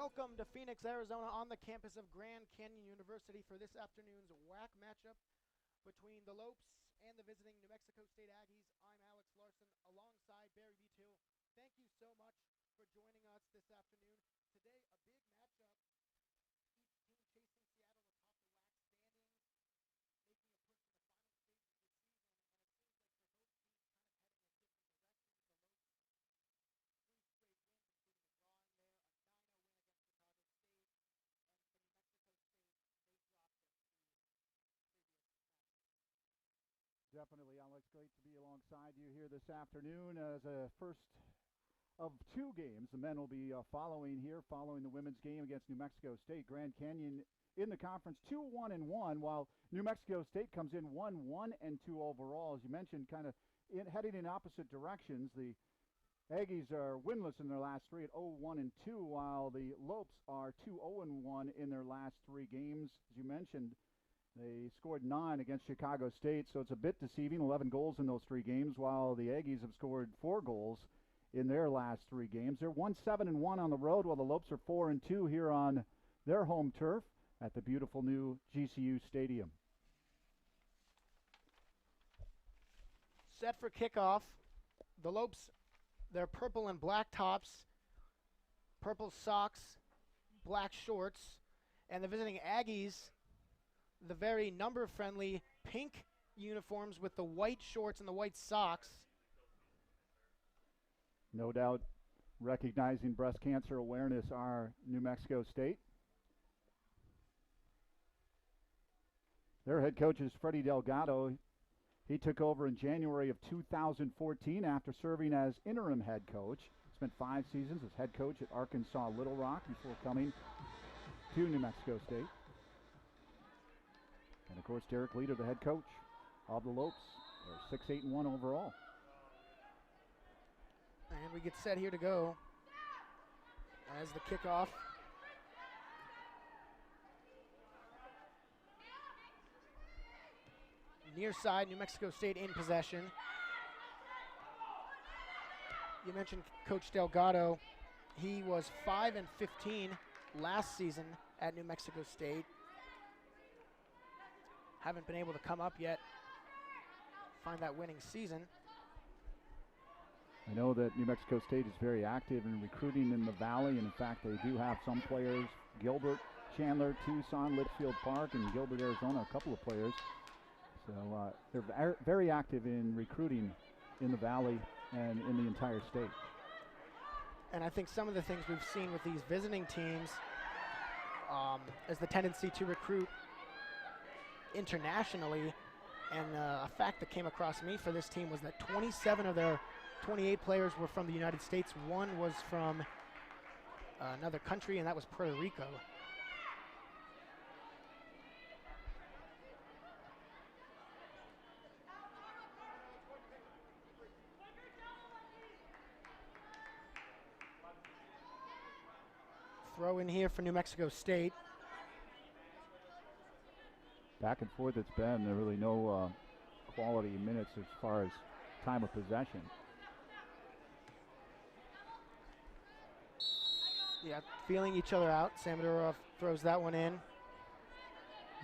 Welcome to Phoenix, Arizona on the campus of Grand Canyon University for this afternoon's WAC matchup between the Lopes and the visiting New Mexico State Aggies. I'm Alex Larson alongside Barry Butill. Thank you so much for joining us this afternoon. Today, a big matchup. Each team chasing Seattle atop the WAC standings, making a push to the final stages of the season, and it seems like for both teams kind of heading in different directions. The Lopes 3 straight wins, including a draw in there, a 9-0 win against Chicago State, and for New Mexico State, they dropped their 2 previous matches. Definitely, Alex. Great to be alongside you here this afternoon as a first of 2 games. The men will be following the women's game against New Mexico State. Grand Canyon in the conference 2-1-1, while New Mexico State comes in 1-1-2 overall. As you mentioned, kind of heading in opposite directions. The Aggies are winless in their last 3 at 0-1-2, while the Lopes are 2-0-1 in their last 3 games. As you mentioned, they scored 9 against Chicago State, so it's a bit deceiving. 11 goals in those 3 games, while the Aggies have scored 4 goals in their last 3 games. They're 1-7-1 on the road, while the Lopes are 4-2 here on their home turf at the beautiful new GCU Stadium. Set for kickoff. The Lopes, their purple and black tops, purple socks, black shorts, and the visiting Aggies, the very number-friendly pink uniforms with the white shorts and the white socks. No doubt recognizing breast cancer awareness are New Mexico State. Their head coach is Freddie Delgado. He took over in January of 2014 after serving as interim head coach. Spent 5 seasons as head coach at Arkansas Little Rock before coming to New Mexico State. And of course, Derek Leader, the head coach of the Lopes. They're 6-8-1 overall. And we get set here to go as the kickoff. Near side, New Mexico State in possession. You mentioned Coach Delgado. He was 5-15 last season at New Mexico State. Haven't been able to come up yet, find that winning season. I know that New Mexico State is very active in recruiting in the Valley, and in fact they do have some players, Gilbert, Chandler, Tucson, Litchfield Park, and Gilbert, Arizona, a couple of players. So they're very active in recruiting in the Valley and in the entire state. And I think some of the things we've seen with these visiting teams is the tendency to recruit internationally. And a fact that came across me for this team was that 27 of their 28 players were from the United States. 1 was from another country, and that was Puerto Rico. Throw in here for New Mexico State. Back and forth it's been. There really no quality minutes as far as time of possession. Yeah, feeling each other out. Samadorov throws that one in.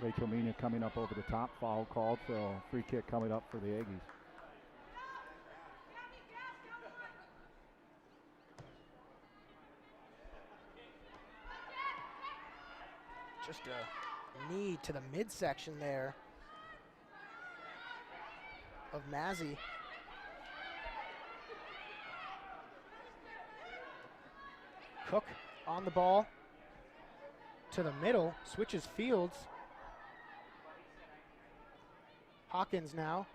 Rachel Mina coming up over the top, foul called, so free kick coming up for the Aggies. Just a knee to the midsection there of Mazzy. Cook on the ball to the middle, switches fields. Hawkins now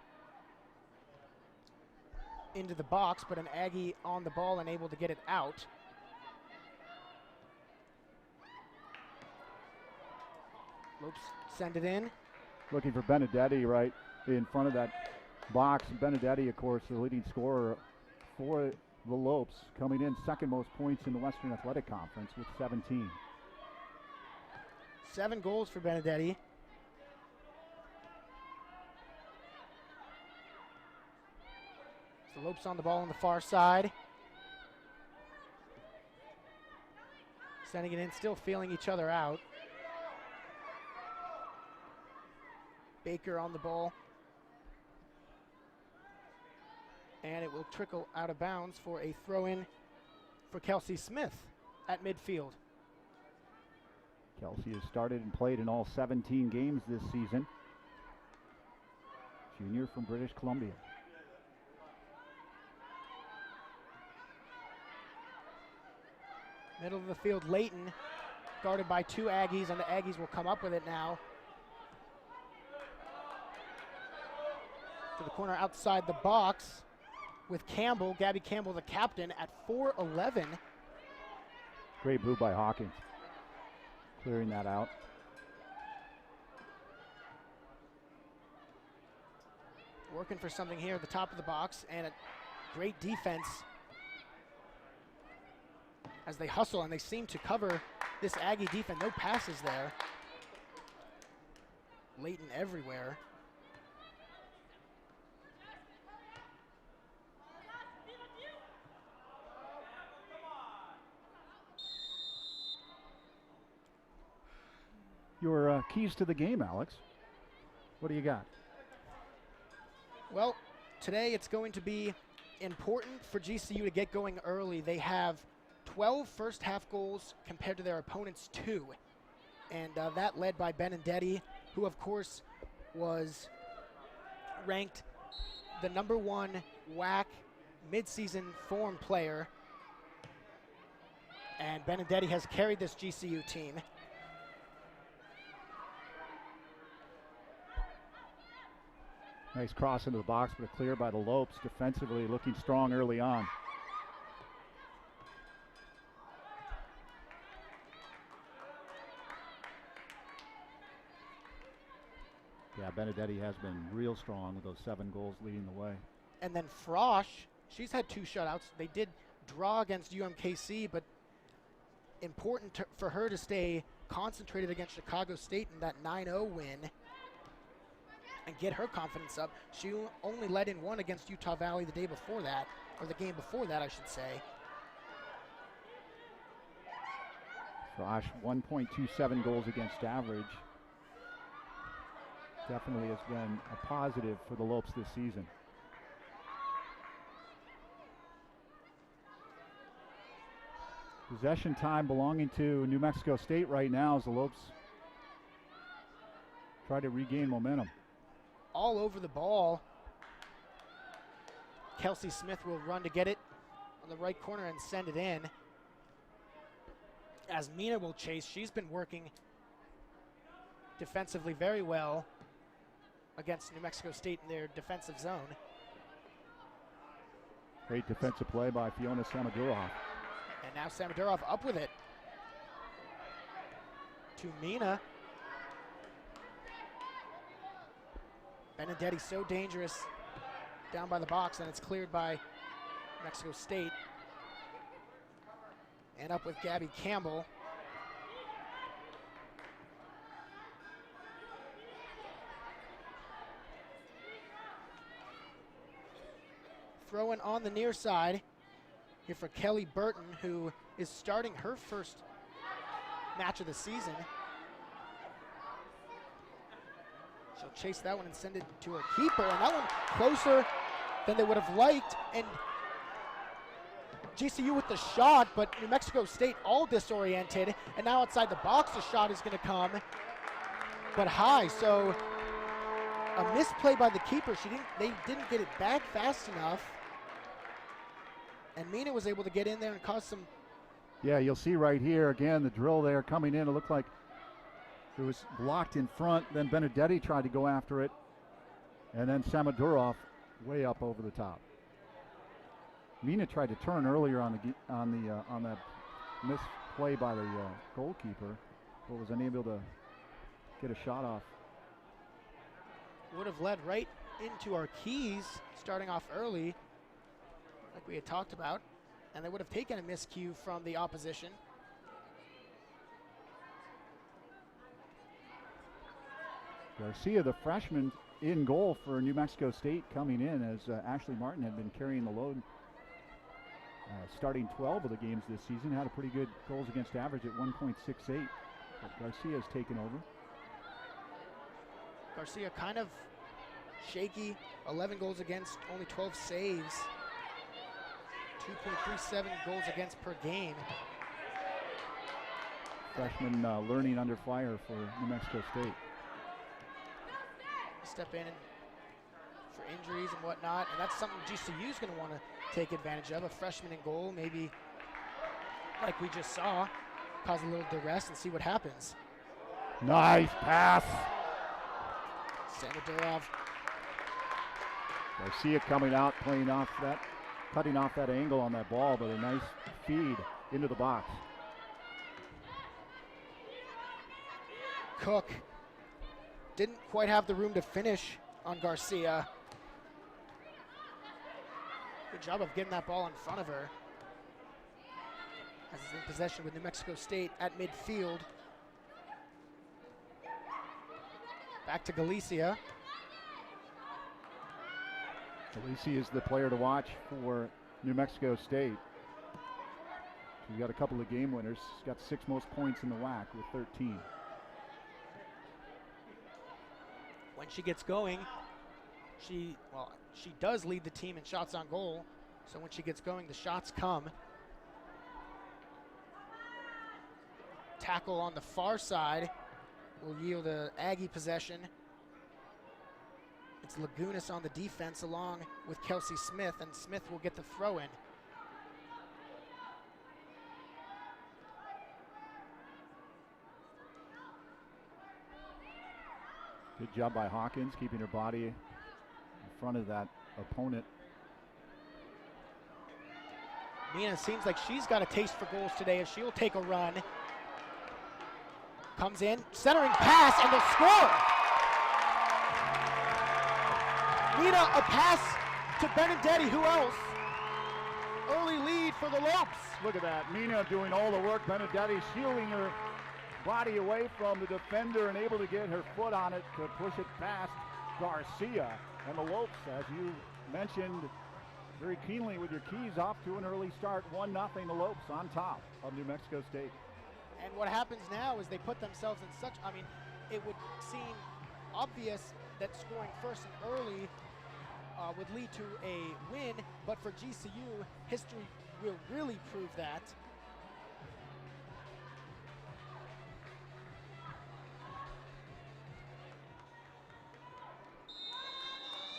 into the box, but an Aggie on the ball and able to get it out. Lopes send it in. Looking for Benedetti right in front of that box. Benedetti, of course, the leading scorer for the Lopes, coming in second most points in the Western Athletic Conference with 17. 7 goals for Benedetti. So Lopes on the ball on the far side. Sending it in, still feeling each other out. Baker on the ball. And it will trickle out of bounds for a throw-in for Kelsey Smith at midfield. Kelsey has started and played in all 17 games this season. Junior from British Columbia. Middle of the field, Layton, guarded by two Aggies, and the Aggies will come up with it now. To the corner outside the box with Campbell, Gabby Campbell, the captain, at 4'11". Great move by Hawkins, clearing that out. Working for something here at the top of the box, and a great defense as they hustle, and they seem to cover this Aggie defense. No passes there. Layton everywhere. Your keys to the game, Alex. What do you got? Well, today it's going to be important for GCU to get going early. They have 12 first half goals compared to their opponent's 2. And that led by Benedetti, who of course was ranked the #1 WAC midseason form player. And Benedetti has carried this GCU team. Nice cross into the box, but a clear by the Lopes. Defensively looking strong early on. Yeah, Benedetti has been real strong with those 7 goals leading the way. And then Frosch, she's had 2 shutouts. They did draw against UMKC, but important for her to stay concentrated against Chicago State in that 9-0 win and get her confidence up. She only let in 1 against Utah Valley the day before that, or the game before that, I should say. Frosch, 1.27 goals against average. Definitely has been a positive for the Lopes this season. Possession time belonging to New Mexico State right now as the Lopes try to regain momentum. All over the ball. Kelsey Smith will run to get it on the right corner and send it in. As Mina will chase, she's been working defensively very well against New Mexico State in their defensive zone. Great defensive play by Fiona Samadurov. And now Samadurov up with it to Mina. Benedetti so dangerous down by the box, and it's cleared by Mexico State. And up with Gabby Campbell. Throwing on the near side here for Kelly Burton, who is starting her first match of the season. She'll chase that one and send it to her keeper, and that one closer than they would have liked. And GCU with the shot, but New Mexico State all disoriented. And now outside the box, the shot is going to come, but high. So a misplay by the keeper. They didn't get it back fast enough. And Mina was able to get in there and cause some. Yeah, you'll see right here again the drill there coming in. It looked like it was blocked in front. Then Benedetti tried to go after it, and then Samadurov way up over the top. Mina tried to turn earlier on that misplay by the goalkeeper, but was unable to get a shot off. Would have led right into our keys, starting off early, like we had talked about, and they would have taken a miscue from the opposition. Garcia, the freshman, in goal for New Mexico State, coming in as Ashley Martin had been carrying the load starting 12 of the games this season. Had a pretty good goals against average at 1.68. But Garcia's taken over. Garcia kind of shaky. 11 goals against, only 12 saves. 2.37 goals against per game. Freshman learning under fire for New Mexico State. Step in for injuries and whatnot, and that's something GCU is going to want to take advantage of. A freshman in goal, maybe like we just saw, cause a little duress and see what happens. Nice pass. Samodurov. Garcia coming out, playing off that, cutting off that angle on that ball, but a nice feed into the box. Cook didn't quite have the room to finish on Garcia. Good job of getting that ball in front of her. As is in possession with New Mexico State at midfield. Back to Galicia. Galicia is the player to watch for New Mexico State. She's got a couple of game winners. She's got 6 most points in the WAC with 13. When she gets going, she does lead the team in shots on goal. So when she gets going, the shots come. Tackle on the far side will yield a Aggie possession. It's Lagunas on the defense along with Kelsey Smith, and Smith will get the throw in. Good job by Hawkins, keeping her body in front of that opponent. Mina seems like she's got a taste for goals today as she'll take a run. Comes in, centering pass, and they'll score! Mina, a pass to Benedetti, who else? Early lead for the Lopes. Look at that, Mina doing all the work. Benedetti shielding her body away from the defender and able to get her foot on it to push it past Garcia. And the Lopes, as you mentioned very keenly with your keys, off to an early start. 1-0, the Lopes on top of New Mexico State. And what happens now is they put themselves in such, it would seem obvious that scoring first and early would lead to a win, but for GCU, history will really prove that.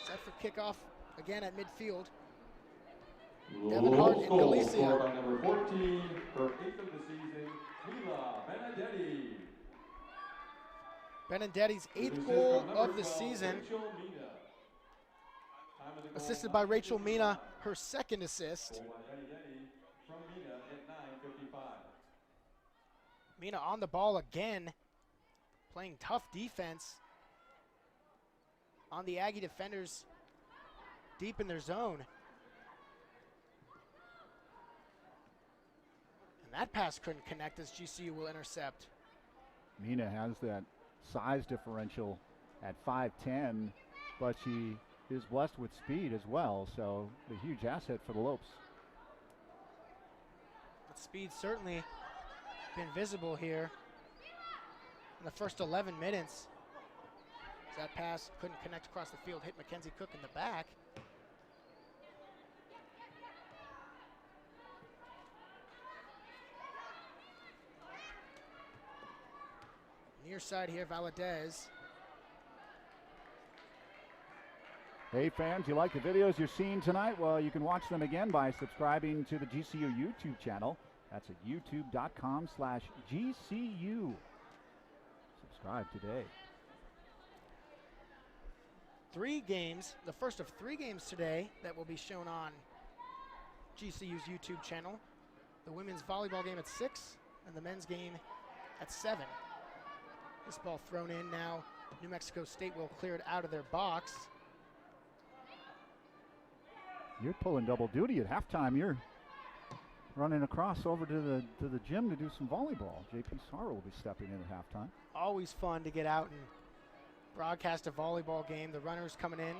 Set for kickoff again at midfield. Devin Hart and Galicia. By number 14, her 8th of the season, Mila Benedetti. Benedetti's 8th goal of the season. Assisted by Rachel Mina, her second assist. Mina on the ball again, playing tough defense on the Aggie defenders deep in their zone. And that pass couldn't connect as GCU will intercept. Mina has that size differential at 5'10", but she is blessed with speed as well, so a huge asset for the Lopes. But speed certainly been visible here in the first 11 minutes. That pass couldn't connect across the field, hit Mackenzie Cook in the back. Near side here, Valadez. Hey fans, you like the videos you're seeing tonight? Well, you can watch them again by subscribing to the GCU YouTube channel. That's at youtube.com/GCU. Subscribe today. 3 games, the first of 3 games today that will be shown on GCU's YouTube channel. The women's volleyball game at 6 and the men's game at 7. This ball thrown in now. New Mexico State will clear it out of their box. You're pulling double duty at halftime. You're running across over to the gym to do some volleyball. JP Sarr will be stepping in at halftime. Always fun to get out and broadcast a volleyball game. The runners coming in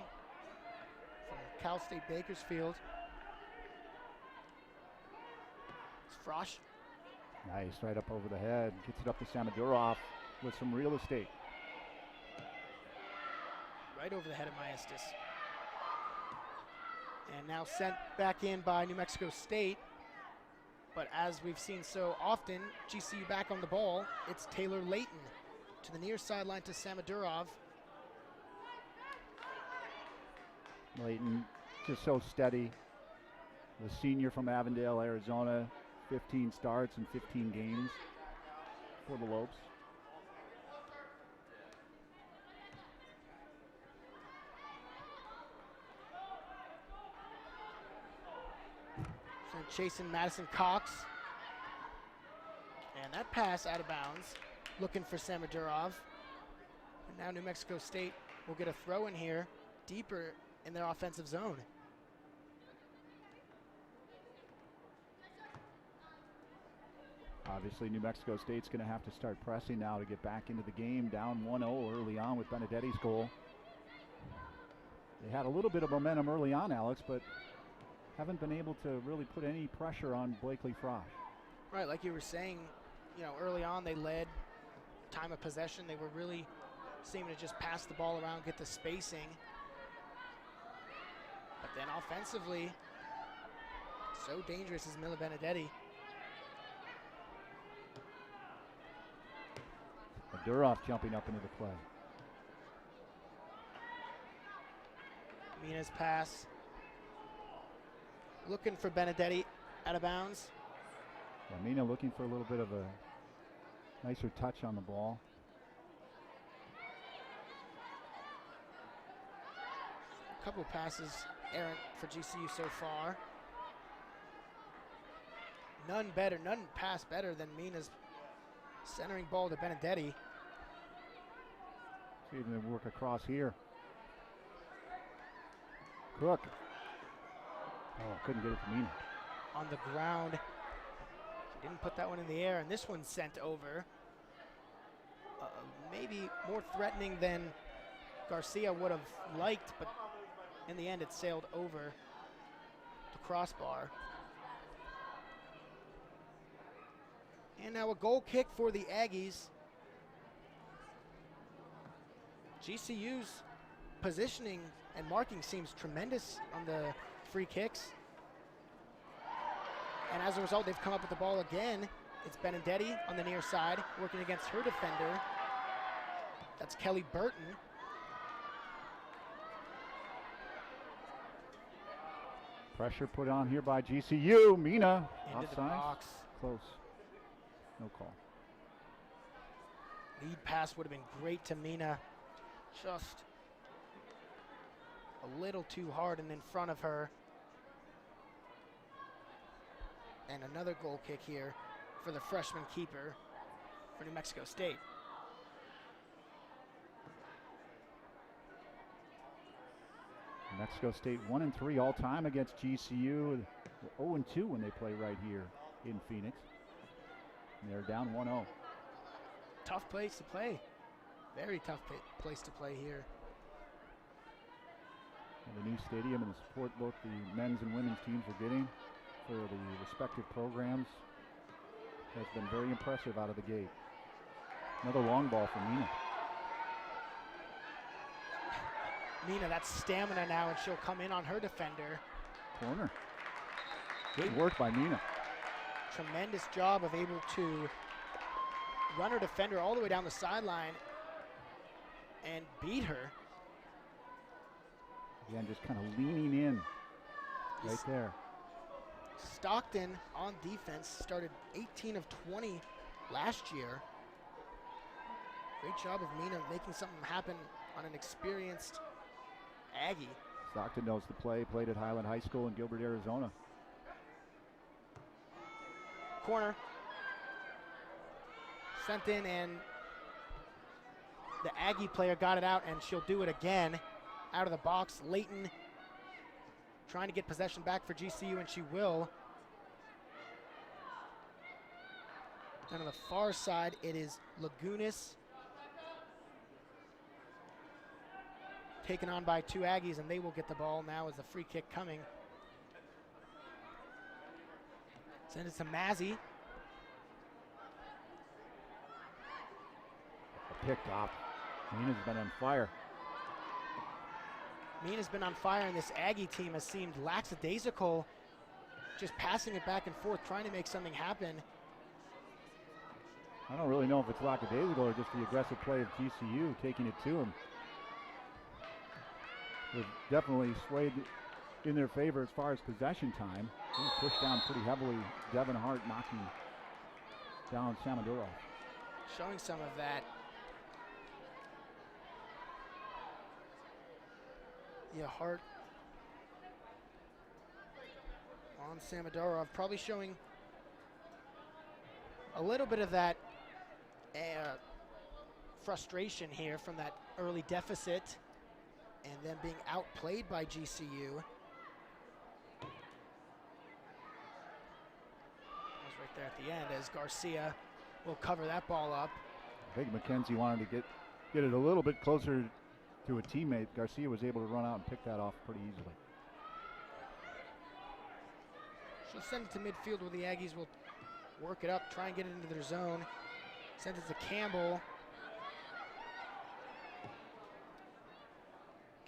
from Cal State Bakersfield. Frosch. Nice, right up over the head. Gets it up to Samadurov with some real estate. Right over the head of Maestas. And now sent back in by New Mexico State. But as we've seen so often, GCU back on the ball. It's Taylor Layton to the near sideline to Samadurov. Layton just so steady. The senior from Avondale, Arizona, 15 starts in 15 games for the Lopes. Chasing Madison Cox. And that pass out of bounds. Looking for Samadurov. And now New Mexico State will get a throw in here deeper in their offensive zone. Obviously, New Mexico State's going to have to start pressing now to get back into the game. Down 1-0 early on with Benedetti's goal. They had a little bit of momentum early on, Alex, but haven't been able to really put any pressure on Blakely Frosch. Right, like you were saying, early on they led time of possession. They were really seeming to just pass the ball around, get the spacing. But then offensively, so dangerous is Mila Benedetti. Durov jumping up into the play. Mina's pass. Looking for Benedetti out of bounds. Yeah, Mina looking for a little bit of a nicer touch on the ball. A couple of passes errant for GCU so far. None pass better than Mina's centering ball to Benedetti. See if they work across here. Cook. Oh, couldn't get it to Mina. On the ground. She didn't put that one in the air, and this one's sent over. Maybe more threatening than Garcia would have liked, but in the end it sailed over the crossbar. And now a goal kick for the Aggies. GCU's positioning and marking seems tremendous on the free kicks. And as a result, they've come up with the ball again. It's Benedetti on the near side, working against her defender. That's Kelly Burton. Pressure put on here by GCU. Mina Into the offside. box. Close. No call. Lead pass would have been great to Mina. Just a little too hard and in front of her. And another goal kick here for the freshman keeper for New Mexico State. New Mexico State 1-3 all time against GCU. 0-2 when they play right here in Phoenix. And they're down 1-0. Tough place to play. Very tough place to play here. And the new stadium and the support both the men's and women's teams are getting for the respective programs has been very impressive out of the gate. Another long ball for Mina. Mina, that's stamina now, and she'll come in on her defender. Corner. Good work by Mina. Tremendous job of able to run her defender all the way down the sideline and beat her. Again, just kind of leaning in right there. Stockton on defense started 18 of 20 last year. Great job of Mina making something happen on an experienced Aggie. Stockton knows the play, played at Highland High School in Gilbert, Arizona. Corner. Sent in, and the Aggie player got it out, and she'll do it again out of the box. Layton trying to get possession back for GCU, and she will. And on the far side, it is Lagunas taken on by two Aggies, and they will get the ball now as the free kick coming. Send it to Mazzy. Picked off. Mina's been on fire. Mina's been on fire, and this Aggie team has seemed lackadaisical, just passing it back and forth, trying to make something happen. I don't really know if it's lackadaisical or just the aggressive play of GCU taking it to him. They've definitely swayed in their favor as far as possession time. He pushed down pretty heavily. Devin Hart knocking down Samadurov. Showing some of that. Yeah, Hart on Samadurov, probably showing a little bit of that frustration here from that early deficit and then being outplayed by GCU. That was right there at the end as Garcia will cover that ball up. I think McKenzie wanted to get it a little bit closer to a teammate. Garcia was able to run out and pick that off pretty easily. She'll send it to midfield where the Aggies will work it up, try and get it into their zone. Send it to Campbell.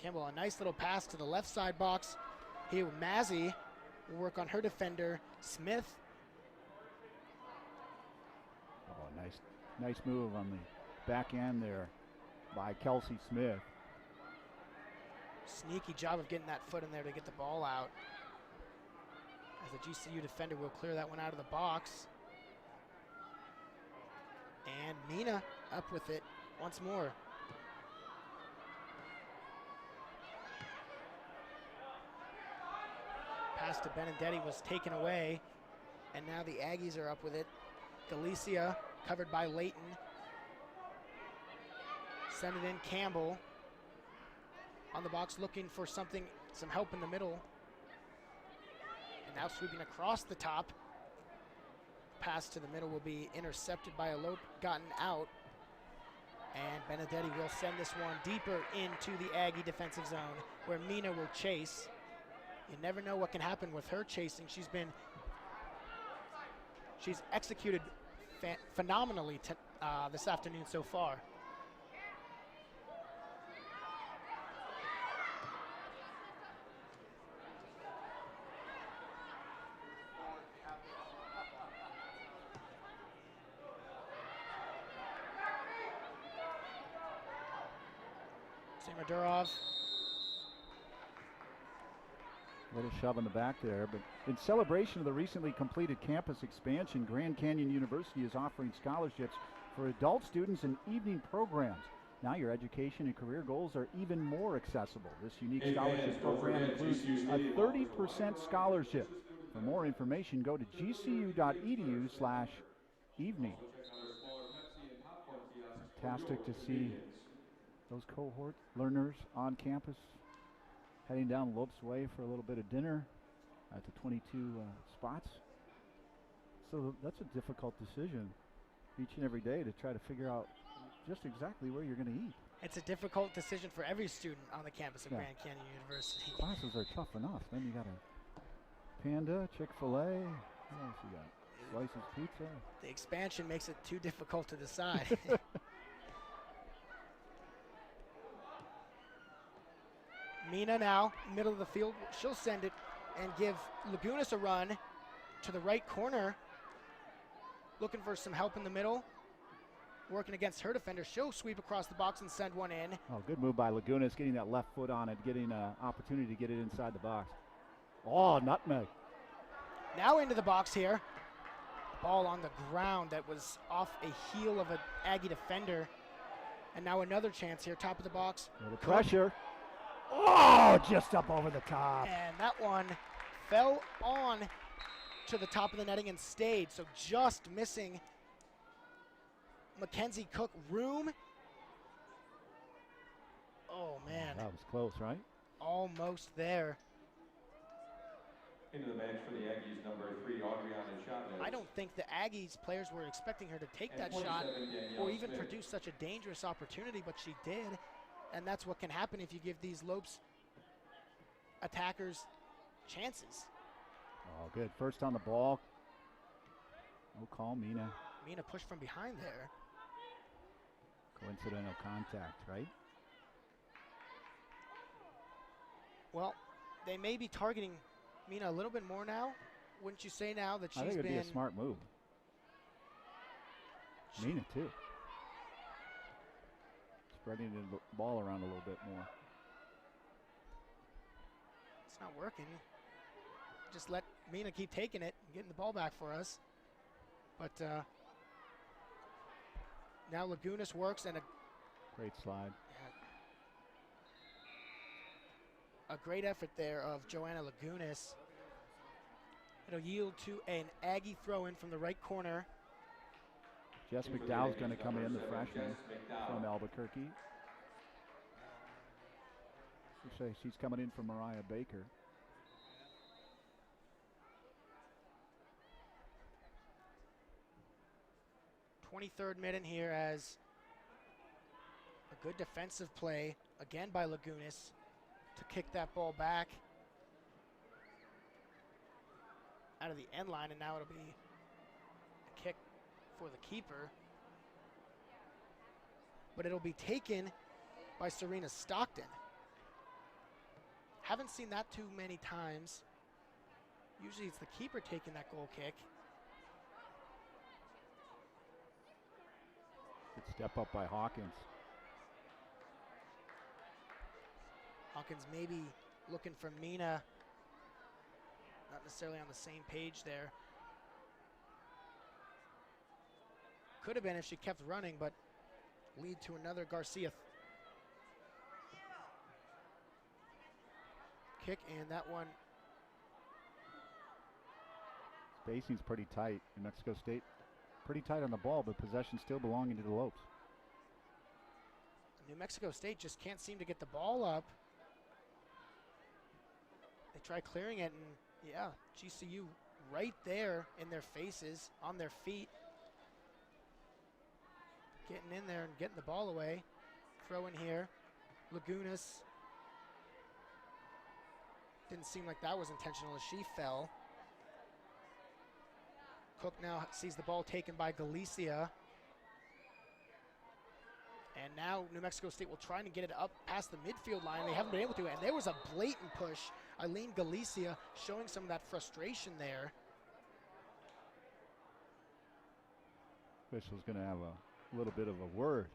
Campbell, a nice little pass to the left side box. Here with Mazzy will work on her defender, Smith. Oh, nice move on the back end there by Kelsey Smith. Sneaky job of getting that foot in there to get the ball out. As the GCU defender will clear that one out of the box. And Mina up with it once more. Pass to Benedetti was taken away, and now the Aggies are up with it. Galicia covered by Layton. Send it in, Campbell on the box looking for some help in the middle. And now sweeping across the top. Pass to the middle will be intercepted by a lope, gotten out. And Benedetti will send this one deeper into the Aggie defensive zone where Mina will chase. You never know what can happen with her chasing. She's executed phenomenally this afternoon so far. Samadurov. Little shove in the back there, but in celebration of the recently completed campus expansion, Grand Canyon University is offering scholarships for adult students and evening programs. Now your education and career goals are even more accessible. This unique scholarship program includes a 30% scholarship. For more information, go to gcu.edu/evening. Fantastic to see those cohort learners on campus heading down Lope's Way for a little bit of dinner at the 22 spots. So that's a difficult decision each and every day to try to figure out just exactly where you're going to eat. It's a difficult decision for every student on the campus of Grand Canyon University. Classes are tough enough. Then you got a Panda, Chick-fil-A. What else you got? Slices Pizza. The expansion makes it too difficult to decide. Mina now, middle of the field. She'll send it and give Lagunas a run to the right corner. Looking for some help in the middle. Working against her defender. She'll sweep across the box and send one in. Oh, good move by Lagunas, getting that left foot on it, getting an opportunity to get it inside the box. Oh, nutmeg. Now into the box here. Ball on the ground that was off a heel of an Aggie defender. And now another chance here, top of the box. Little pressure. Oh, just up over the top. And that one fell on to the top of the netting and stayed. So just missing Mackenzie Cook room. Oh, man. That was close, right? Almost there. Into the match for the Aggies, number 3, Adriana Chavez. I don't think the Aggies players were expecting her to take that shot or even produce such a dangerous opportunity, but she did. And that's what can happen if you give these Lopes attackers chances. Oh, good. First on the ball. No call, Mina. Mina pushed from behind there. Coincidental contact, right? Well, they may be targeting Mina a little bit more now. Wouldn't you say now that she's I think it'd been... be a smart move. Mina, too. Spreading the ball around a little bit more. It's not working. Just let Mina keep taking it and getting the ball back for us. But now Lagunas works and Great slide. a great effort there of Joanna Lagunas. It'll yield to an Aggie throw in from the right corner. Jess McDowell's going to come in, the freshman from Albuquerque. She's coming in from Mariah Baker. .23rd minute here as a good defensive play, again by Lagunas, to kick that ball back out of the end line, and now it'll be a kick for the keeper. But it'll be taken by Serena Stockton. Haven't seen that too many times. Usually it's the keeper taking that goal kick. Good step up by Hawkins. Hawkins maybe looking for Mina. Not necessarily on the same page there. Could have been if she kept running, but lead to another Garcia kick, and that one. Spacing's pretty tight. New Mexico State pretty tight on the ball, but possession still belonging to the Lopes. New Mexico State just can't seem to get the ball up. They try clearing it, and yeah, GCU right there in their faces, on their feet. Getting in there and getting the ball away. Throw in here. Lagunas. Didn't seem like that was intentional as she fell. Cook now sees the ball taken by Galicia. And now New Mexico State will try to get it up past the midfield line. They haven't been able to, and there was a blatant push. Eileen Galicia showing some of that frustration there. Official's going to have a little bit of a word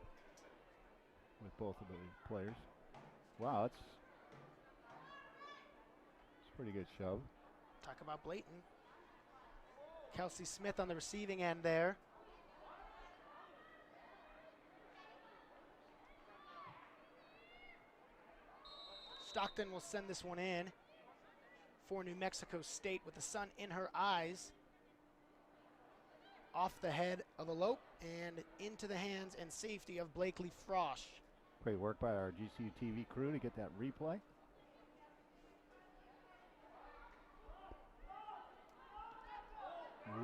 with both of the players. Wow, that's a pretty good shove. Talk about blatant. Kelsey Smith on the receiving end there. Stockton will send this one in for New Mexico State with the sun in her eyes. Off the head of the Lope and into the hands and safety of Blakely Frosch. Great work by our GCU TV crew to get that replay.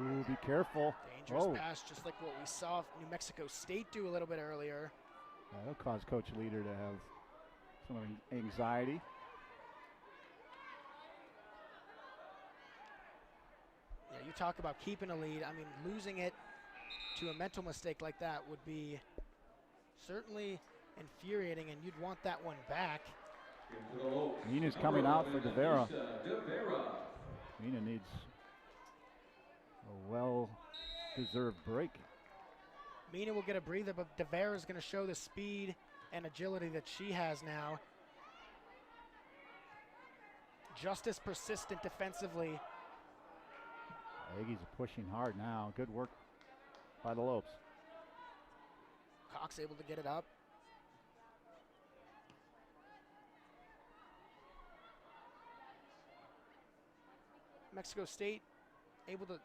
Ooh, be careful. Dangerous pass, just like what we saw New Mexico State do a little bit earlier. That'll cause Coach Leader to have some anxiety. Yeah, you talk about keeping a lead. I mean, losing it to a mental mistake like that would be certainly infuriating, and you'd want that one back. Mina's coming out for DeVera. Mina needs a well-deserved break. Mina will get a breather, but DeVera is going to show the speed and agility that she has now. Just as persistent defensively. Aggies are pushing hard now. Good work by the Lopes. Cox able to get it up. Mexico State able to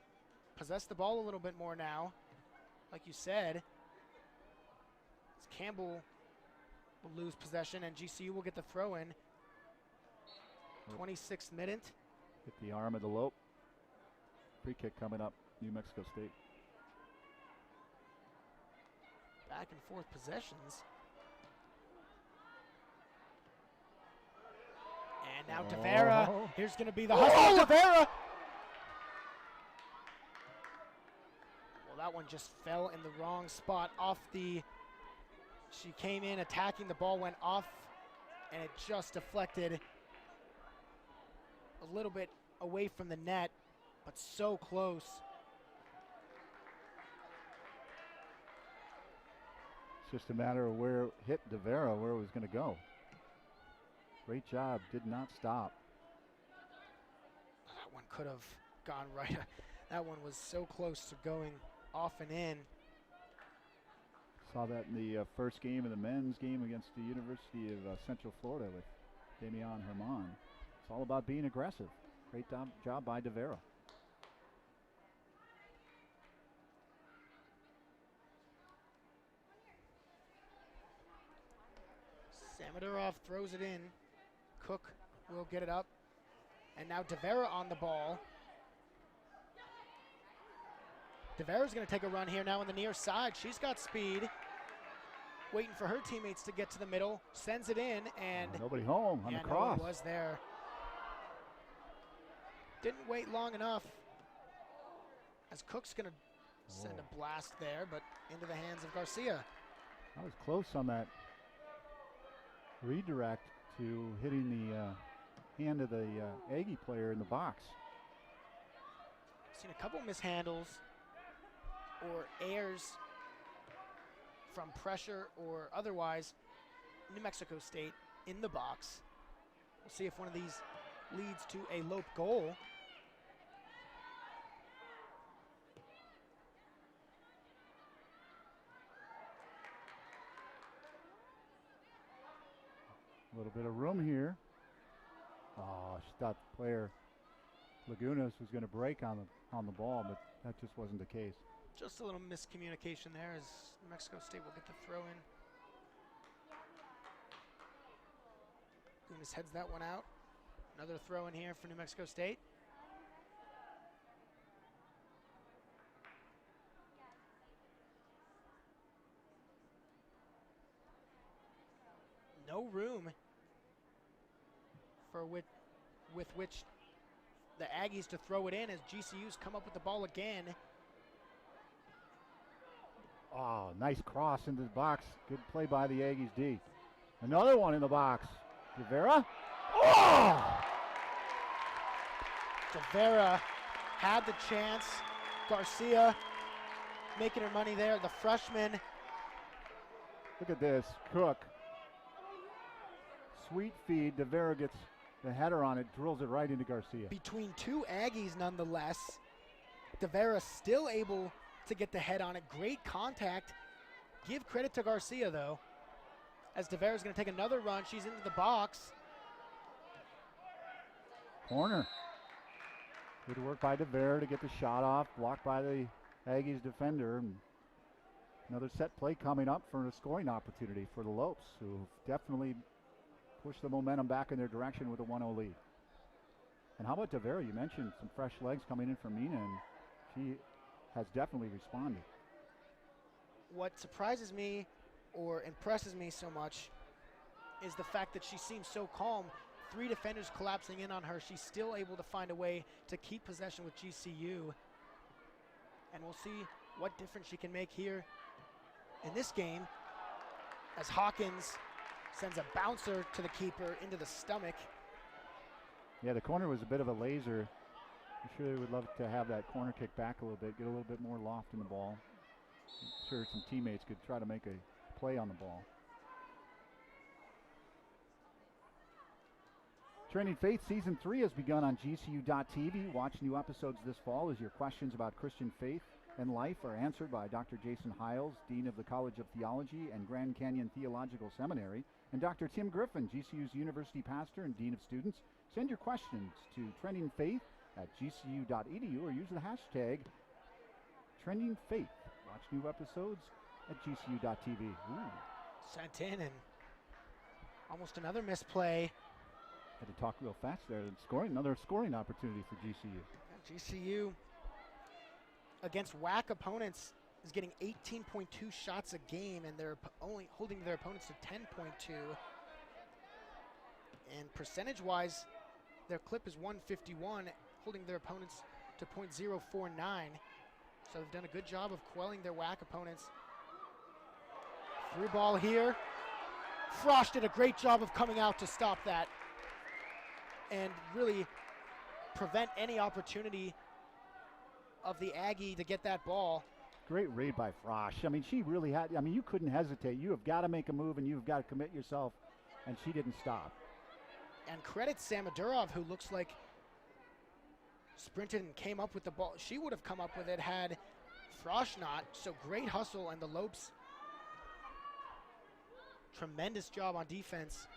possess the ball a little bit more now. Like you said, as Campbell will lose possession and GCU will get the throw in. 26th minute. Hit the arm of the Lope. Free kick coming up, New Mexico State. Back and forth possessions. And now DeVera. Here's going to be the hustle. DeVera. That one just fell in the wrong spot she came in attacking, the ball went off, and it just deflected a little bit away from the net, but so close. It's just a matter of where it hit DeVera, where it was going to go. Great job, did not stop. That one could have gone right. That one was so close to going off and in. Saw that in the first game of the men's game against the University of Central Florida with Damian Herman. It's all about being aggressive. Great job by DeVera. Samodurov throws it in. Cook will get it up. And now DeVera on the ball. DeVera's going to take a run here now on the near side. She's got speed. Waiting for her teammates to get to the middle. Sends it in, and nobody home on the cross. No one was there. Didn't wait long enough. As Cook's going to send a blast there, but into the hands of Garcia. I was close on that redirect to hitting the hand of the Aggie player in the box. Seen a couple mishandles or airs from pressure or otherwise. New Mexico State in the box. We'll see if one of these leads to a Lope goal. A little bit of room here. Oh, she thought the player Lagunas was going to break on the ball, but that just wasn't the case. Just a little miscommunication there as New Mexico State will get the throw in. Lagunas heads that one out. Another throw in here for New Mexico State. No room for with which the Aggies to throw it in as GCU's come up with the ball again. Oh, nice cross into the box. Good play by the Aggies D. Another one in the box. DeVera. Oh! DeVera had the chance. Garcia making her money there. The freshman. Look at this. Cook. Sweet feed. DeVera gets the header on it, drills it right into Garcia. Between two Aggies nonetheless. DeVera still able to get the head on it. Great contact. Give credit to Garcia though, as DeVera's going to take another run. She's into the box. Corner. Good work by DeVera to get the shot off. Blocked by the Aggies defender. And another set play coming up for a scoring opportunity for the Lopes, who definitely pushed the momentum back in their direction with a 1-0 lead. And how about DeVera? You mentioned some fresh legs coming in from Mina, and she has definitely responded. What surprises me or impresses me so much is the fact that she seems so calm. 3 defenders collapsing in on her. She's still able to find a way to keep possession with GCU. And we'll see what difference she can make here in this game as Hawkins sends a bouncer to the keeper into the stomach. Yeah, the corner was a bit of a laser. I'm sure they would love to have that corner kick back a little bit, get a little bit more loft in the ball. I'm sure some teammates could try to make a play on the ball. Trending Faith Season 3 has begun on GCU.tv. Watch new episodes this fall as your questions about Christian faith and life are answered by Dr. Jason Hiles, Dean of the College of Theology and Grand Canyon Theological Seminary, and Dr. Tim Griffin, GCU's University Pastor and Dean of Students. Send your questions to Trending Faith at gcu.edu or use the hashtag Trending Faith. Watch new episodes at gcu.tv. Ooh. Sent in and almost another misplay. Had to talk real fast there. Another scoring opportunity for GCU. GCU against WAC opponents is getting 18.2 shots a game, and they're only holding their opponents to 10.2. And percentage-wise, their clip is 151, holding their opponents to .049. So they've done a good job of quelling their WAC opponents. Through ball here. Frosch did a great job of coming out to stop that and really prevent any opportunity of the Aggie to get that ball. Great read by Frosch. I mean, she really had, I mean, you couldn't hesitate. You have got to make a move and you've got to commit yourself, and she didn't stop. And credit Samadurov, who looks like sprinted and came up with the ball. She would have come up with it had Frosch not. So great hustle, and the Lopes, tremendous job on defense,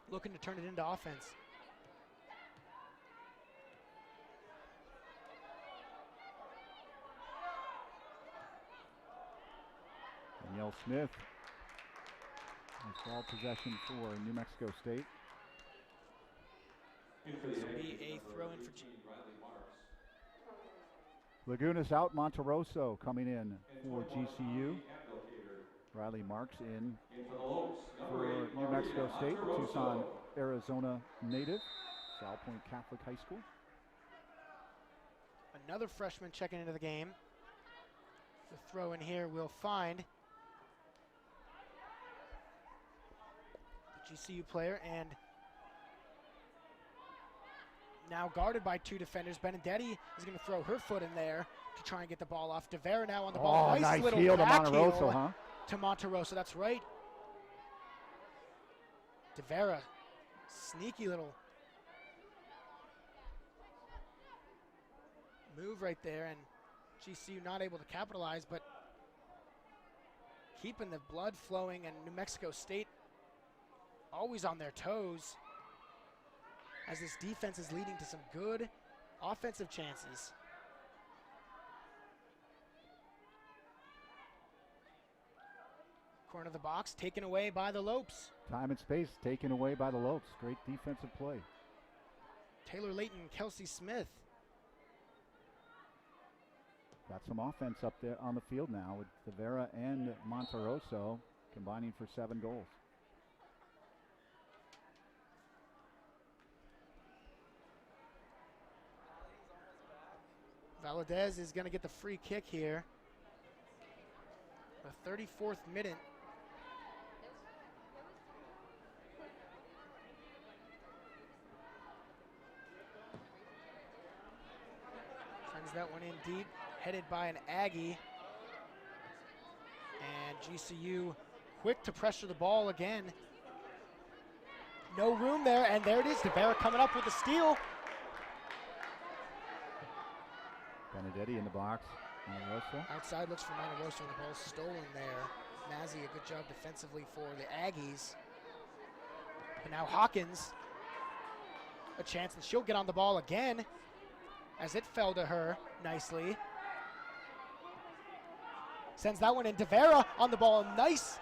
looking to turn it into offense. Danielle Smith. Nice ball possession for New Mexico State. This will be a throw-in for Lagunas out, Monterosso coming in for GCU. Riley Marks in for New Mexico State, Tucson, Arizona native, Sal Point Catholic High School. Another freshman checking into the game. The throw in here we'll find the GCU player, and now guarded by two defenders. Benedetti is going to throw her foot in there to try and get the ball off. DeVera now on the ball. Oh, nice little heel to back Monterosso, heel huh? to Monterosso, that's right. DeVera, sneaky little move right there, and GCU not able to capitalize, but keeping the blood flowing, and New Mexico State always on their toes as this defense is leading to some good offensive chances. Corner of the box taken away by the Lopes. Time and space taken away by the Lopes. Great defensive play. Taylor Layton, Kelsey Smith. Got some offense up there on the field now with Tavera and Monterosso combining for 7 goals. Valadez is going to get the free kick here. The 34th minute. Sends that one in deep, headed by an Aggie. And GCU quick to pressure the ball again. No room there, and there it is. DeVera coming up with the steal. Benedetti in the box. Monterosso. Outside looks for Monterosso, and the ball's stolen there. Mazzy, a good job defensively for the Aggies. But now Hawkins, a chance, and she'll get on the ball again as it fell to her nicely. Sends that one in. DeVera on the ball. A nice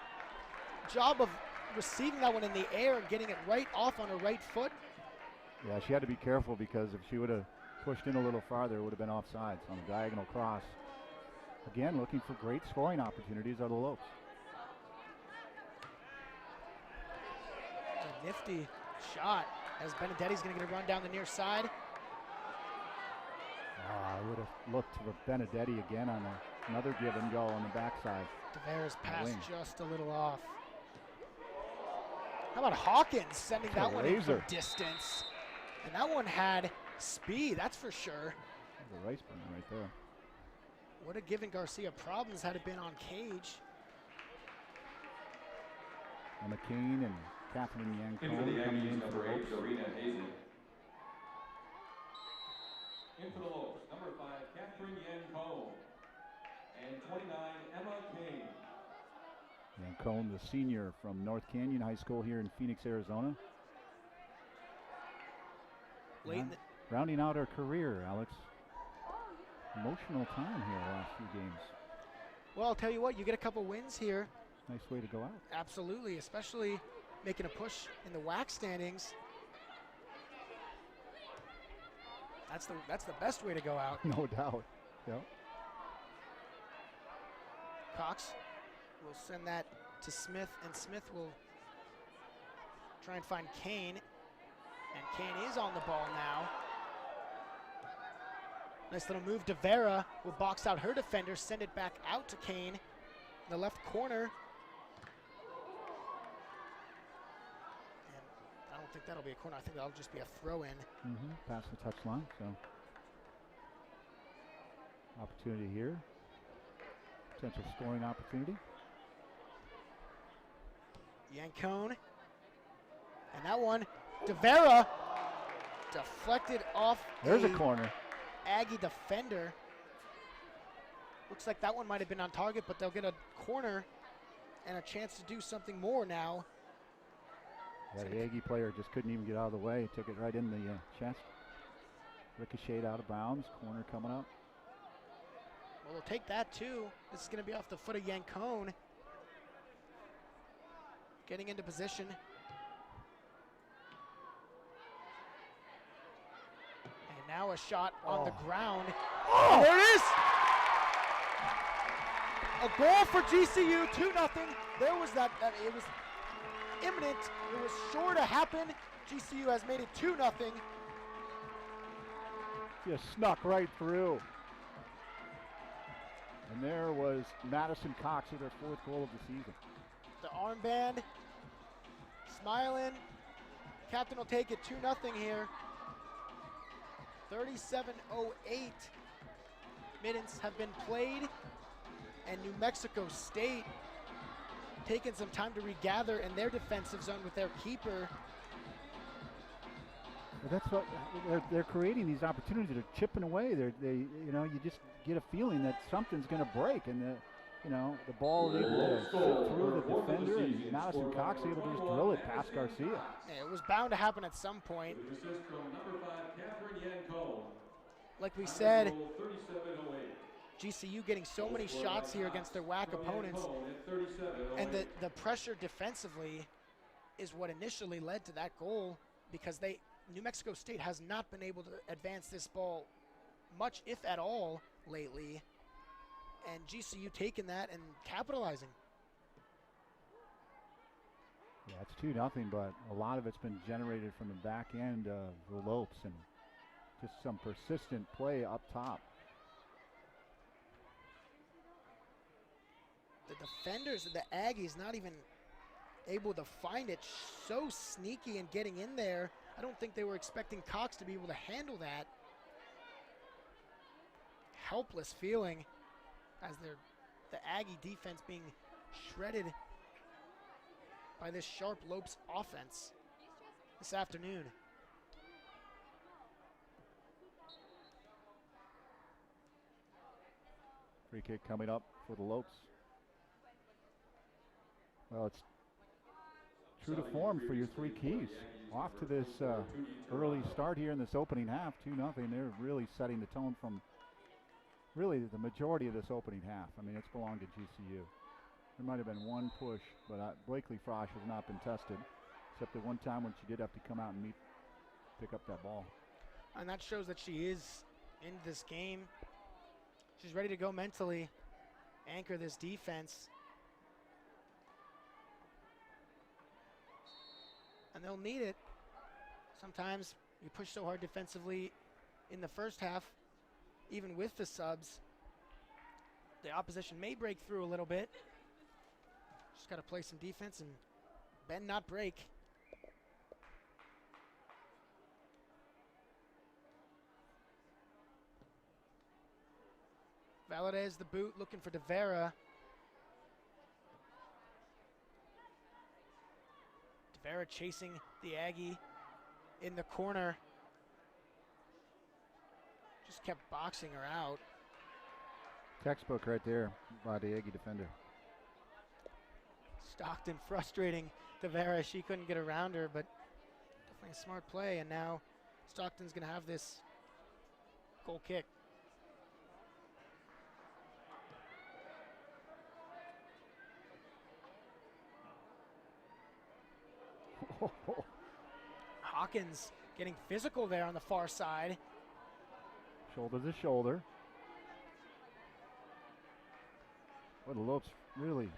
job of receiving that one in the air and getting it right off on her right foot. Yeah, she had to be careful because if she would have pushed in a little farther, it would have been offsides on a diagonal cross. Again, looking for great scoring opportunities are the Lopes. A nifty shot as Benedetti's going to get a run down the near side. I would have looked for Benedetti again on another give and go on the backside. DeVera's pass just a little off. How about Hawkins sending that one in from distance? And that one had speed, that's for sure. There's a rice burner right there. Would have given Garcia problems had it been on cage. Emma Kane and Catherine Yancone coming in for the Lopes. In for the Lopes, number 5, Catherine Yancone, and 29, Emma Kane. Yancone, the senior from North Canyon High School here in Phoenix, Arizona. Rounding out her career, Alex. Emotional time here the last few games. Well, I'll tell you what, you get a couple wins here. Nice way to go out. Absolutely, especially making a push in the WAC standings. That's the best way to go out. No doubt. Yep. Cox will send that to Smith, and Smith will try and find Kane. And Kane is on the ball now. Nice little move. DeVera will box out her defender, send it back out to Kane in the left corner. And I don't think that'll be a corner. I think that'll just be a throw-in. Past the touchline, so opportunity here. Potential scoring opportunity. Yancone. And that one, DeVera deflected off. There's a corner. Aggie defender. Looks like that one might have been on target, but they'll get a corner and a chance to do something more now. Yeah, the Aggie player just couldn't even get out of the way. Took it right in the chest. Ricocheted out of bounds. Corner coming up. Well, they'll take that too. This is going to be off the foot of Yancone. Getting into position. And now a shot on the ground. Oh, there it is! A goal for GCU, 2-0. There was that, it was imminent. It was sure to happen. GCU has made it 2-0. Just snuck right through. And there was Madison Cox with her 4th goal of the season. The armband, smiling. Captain will take it 2-0 here. 37:08 minutes have been played, and New Mexico State taking some time to regather in their defensive zone with their keeper. Well, that's what they're creating, these opportunities. They're chipping away. You just get a feeling that something's going to break, and the ball able to sit through the defender, and Madison Cox able to just drill it past Garcia. Yeah, it was bound to happen at some point. Like we said, GCU getting so many shots here against their WAC opponents, and the pressure defensively is what initially led to that goal, because New Mexico State has not been able to advance this ball much, if at all, lately. And GCU taking that and capitalizing. Yeah, it's 2-0, but a lot of it's been generated from the back end of the Lopes and just some persistent play up top. The defenders of the Aggies not even able to find it. So sneaky and getting in there. I don't think they were expecting Cox to be able to handle that. Helpless feeling as the Aggie defense being shredded by this sharp Lopes offense this afternoon. Free kick coming up for the Lopes. Well, it's true to form for your 3 keys. Off to this early start here in this opening half, 2-0. They're really setting the tone from really the majority of this opening half. I mean, it's belonged to GCU. There might have been one push, but Blakely Frosch has not been tested, except at one time when she did have to come out and pick up that ball. And that shows that she is in this game. She's ready to go mentally, anchor this defense. And they'll need it. Sometimes you push so hard defensively in the first half, even with the subs, the opposition may break through a little bit. Just got to play some defense and bend, not break. Valadez the boot, looking for DeVera. DeVera chasing the Aggie in the corner. Just kept boxing her out. Textbook right there by the Aggie defender. Stockton frustrating DeVera. She couldn't get around her, but definitely a smart play. And now Stockton's going to have this goal kick. Hawkins getting physical there on the far side. Shoulder to shoulder. Well, the Lopes really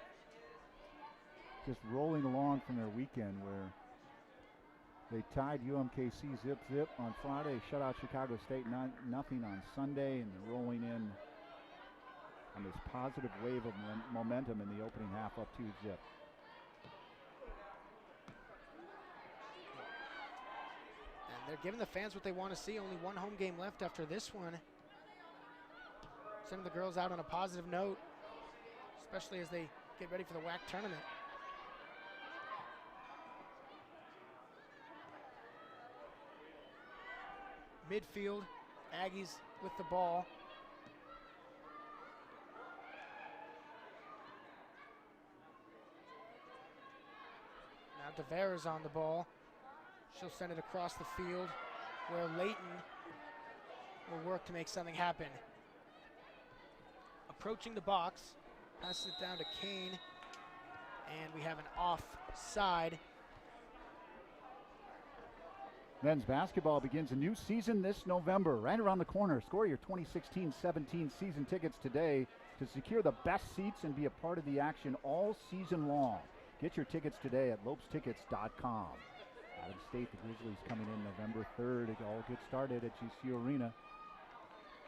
just rolling along from their weekend where They tied UMKC zip on Friday, shut out Chicago State 0-0 on Sunday, and they're rolling in on this positive wave of momentum in the opening half up 2-0. They're giving the fans what they want to see. Only one home game left after this one. Sending the girls out on a positive note, especially as they get ready for the WAC tournament. Midfield, Aggies with the ball. Now DeVera's on the ball. She'll send it across the field where Layton will work to make something happen. Approaching the box, passes it down to Kane, and we have an offside. Men's basketball begins a new season this November, right around the corner. Score your 2016-17 season tickets today to secure the best seats and be a part of the action all season long. Get your tickets today at lopestickets.com. Adams State, the Grizzlies coming in November 3rd. It all gets started at GCU Arena.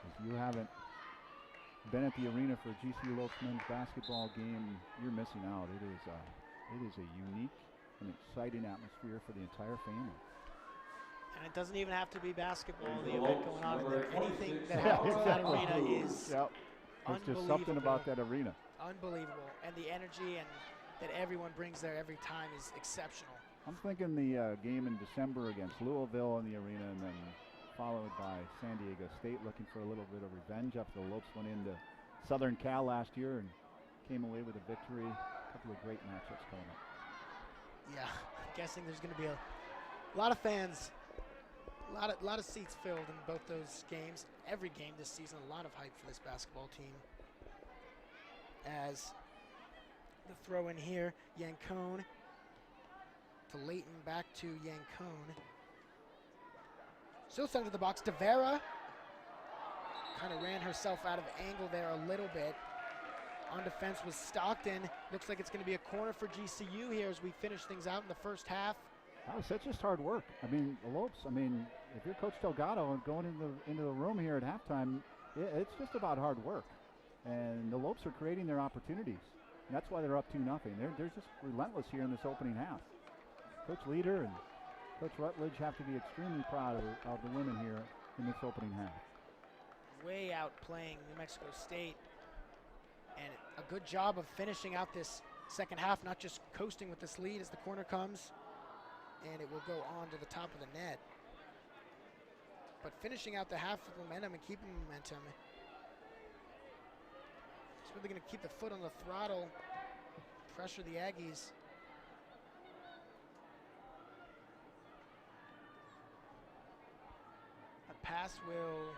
If you haven't been at the arena for a GCU Lopes men's basketball game, you're missing out. It is a unique and exciting atmosphere for the entire family. And it doesn't even have to be basketball, the event going on in there. Anything that happens in that arena is There's just something about that arena. Unbelievable. And the energy and that everyone brings there every time is exceptional. I'm thinking the game in December against Louisville in the arena, and then followed by San Diego State looking for a little bit of revenge after the Lopes went into Southern Cal last year and came away with a victory. A couple of great matchups coming up. Yeah, I'm guessing there's going to be a lot of fans, a lot of seats filled in both those games. Every game this season, a lot of hype for this basketball team. As the throw in here, Yancone to Layton, back to Yancone. Still sent to the box. DeVera kind of ran herself out of angle there a little bit. On defense was Stockton. Looks like it's going to be a corner for GCU here as we finish things out in the first half. That's just hard work. I mean, the Lopes, if you're Coach Delgado and going into the room here at halftime, it's just about hard work. And the Lopes are creating their opportunities. And that's why they're up 2-0. They're just relentless here in this opening half. Coach Leader and Coach Rutledge have to be extremely proud of the women here in this opening half. Way outplaying New Mexico State. And a good job of finishing out this second half, not just coasting with this lead as the corner comes. And it will go on to the top of the net. But finishing out the half with momentum and keeping momentum. It's really going to keep the foot on the throttle, pressure the Aggies. A pass will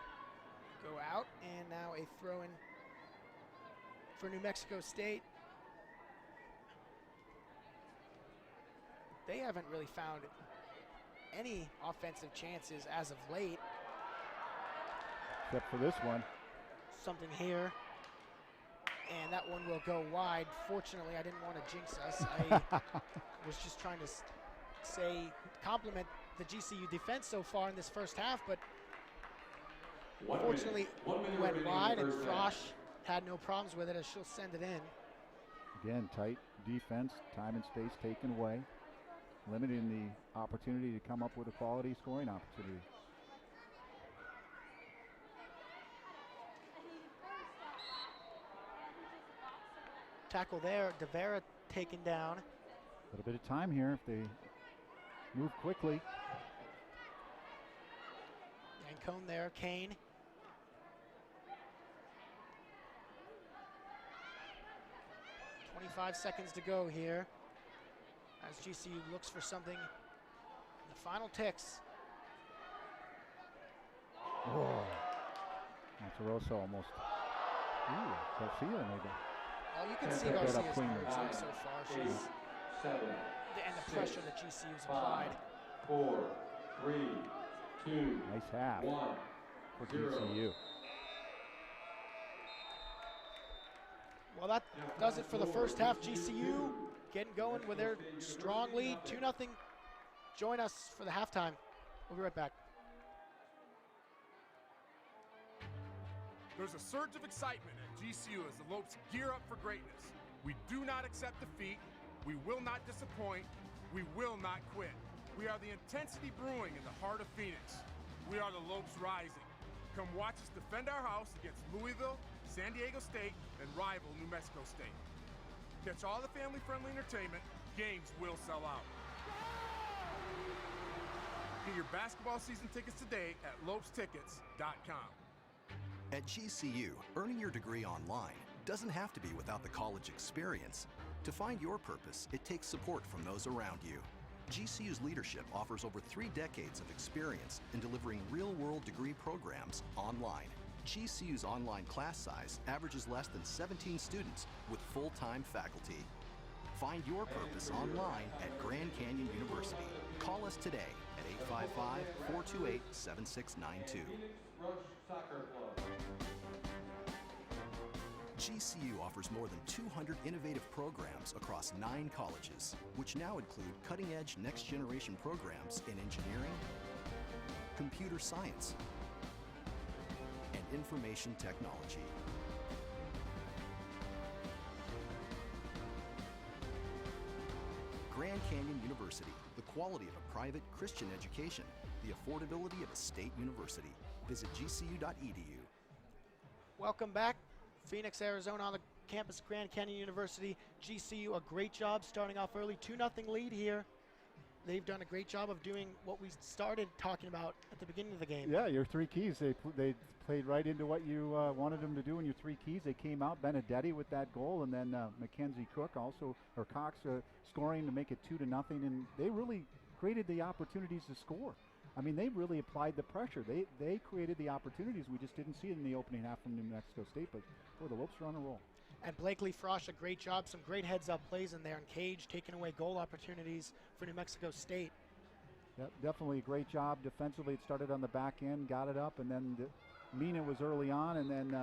go out, and now a throw-in for New Mexico State. They haven't really found any offensive chances as of late. Except for this one. Something here. And that one will go wide. Fortunately, I didn't want to jinx us. I was just trying to compliment the GCU defense so far in this first half, but fortunately it went wide, and Frosch had no problems with it as she'll send it in. Again, tight defense, time and space taken away, limiting the opportunity to come up with a quality scoring opportunity. Tackle there, DeVera taken down. A little bit of time here if they move quickly. Yancone there, Kane. .25 seconds to go here as GCU looks for something in the final ticks. Oh, Monteroso almost. Ooh, Garcia maybe. Well, you can see Garcia's moves so far. She's and the pressure that GCU's applied. 4, 3, 2, nice half 1 for GCU. Well, that does it for the first half. GCU getting going with their strong lead, 2-0 join us for the halftime. We'll be right back. There's a surge of excitement at GCU as the Lopes gear up for greatness. We do not accept defeat. We will not disappoint. We will not quit. We are the intensity brewing in the heart of Phoenix. We are the Lopes rising. Come watch us defend our house against Louisville, San Diego State, and rival New Mexico State. Catch all the family-friendly entertainment. Games will sell out. Get your basketball season tickets today at lopestickets.com. At GCU, earning your degree online doesn't have to be without the college experience. To find your purpose, it takes support from those around you. GCU's leadership offers over 3 decades of experience in delivering real-world degree programs online. GCU's online class size averages less than 17 students with full-time faculty. Find your purpose online at Grand Canyon University. Call us today at 855-428-7692. Rush Soccer Club. GCU offers more than 200 innovative programs across 9 colleges, which now include cutting-edge next-generation programs in engineering, computer science, and information technology. Grand Canyon University, the quality of a private Christian education, the affordability of a state university. Visit gcu.edu. Welcome back. Phoenix, Arizona on the campus of Grand Canyon University. GCU, a great job starting off early. 2-0 lead here. They've done a great job of doing what we started talking about at the beginning of the game. Yeah, your 3 keys. They played right into what you wanted them to do in your 3 keys. They came out, Benedetti with that goal, and then Mackenzie Cook also, or Cox scoring to make it 2-0, and they really created the opportunities to score. I mean, they really applied the pressure. They created the opportunities. We just didn't see it in the opening half from New Mexico State, but boy, the Lopes are on a roll. And Blakely Frosch, a great job. Some great heads-up plays in there, and Cage taking away goal opportunities for New Mexico State. Yep, definitely a great job defensively. It started on the back end, got it up, and then Mina was early on, and then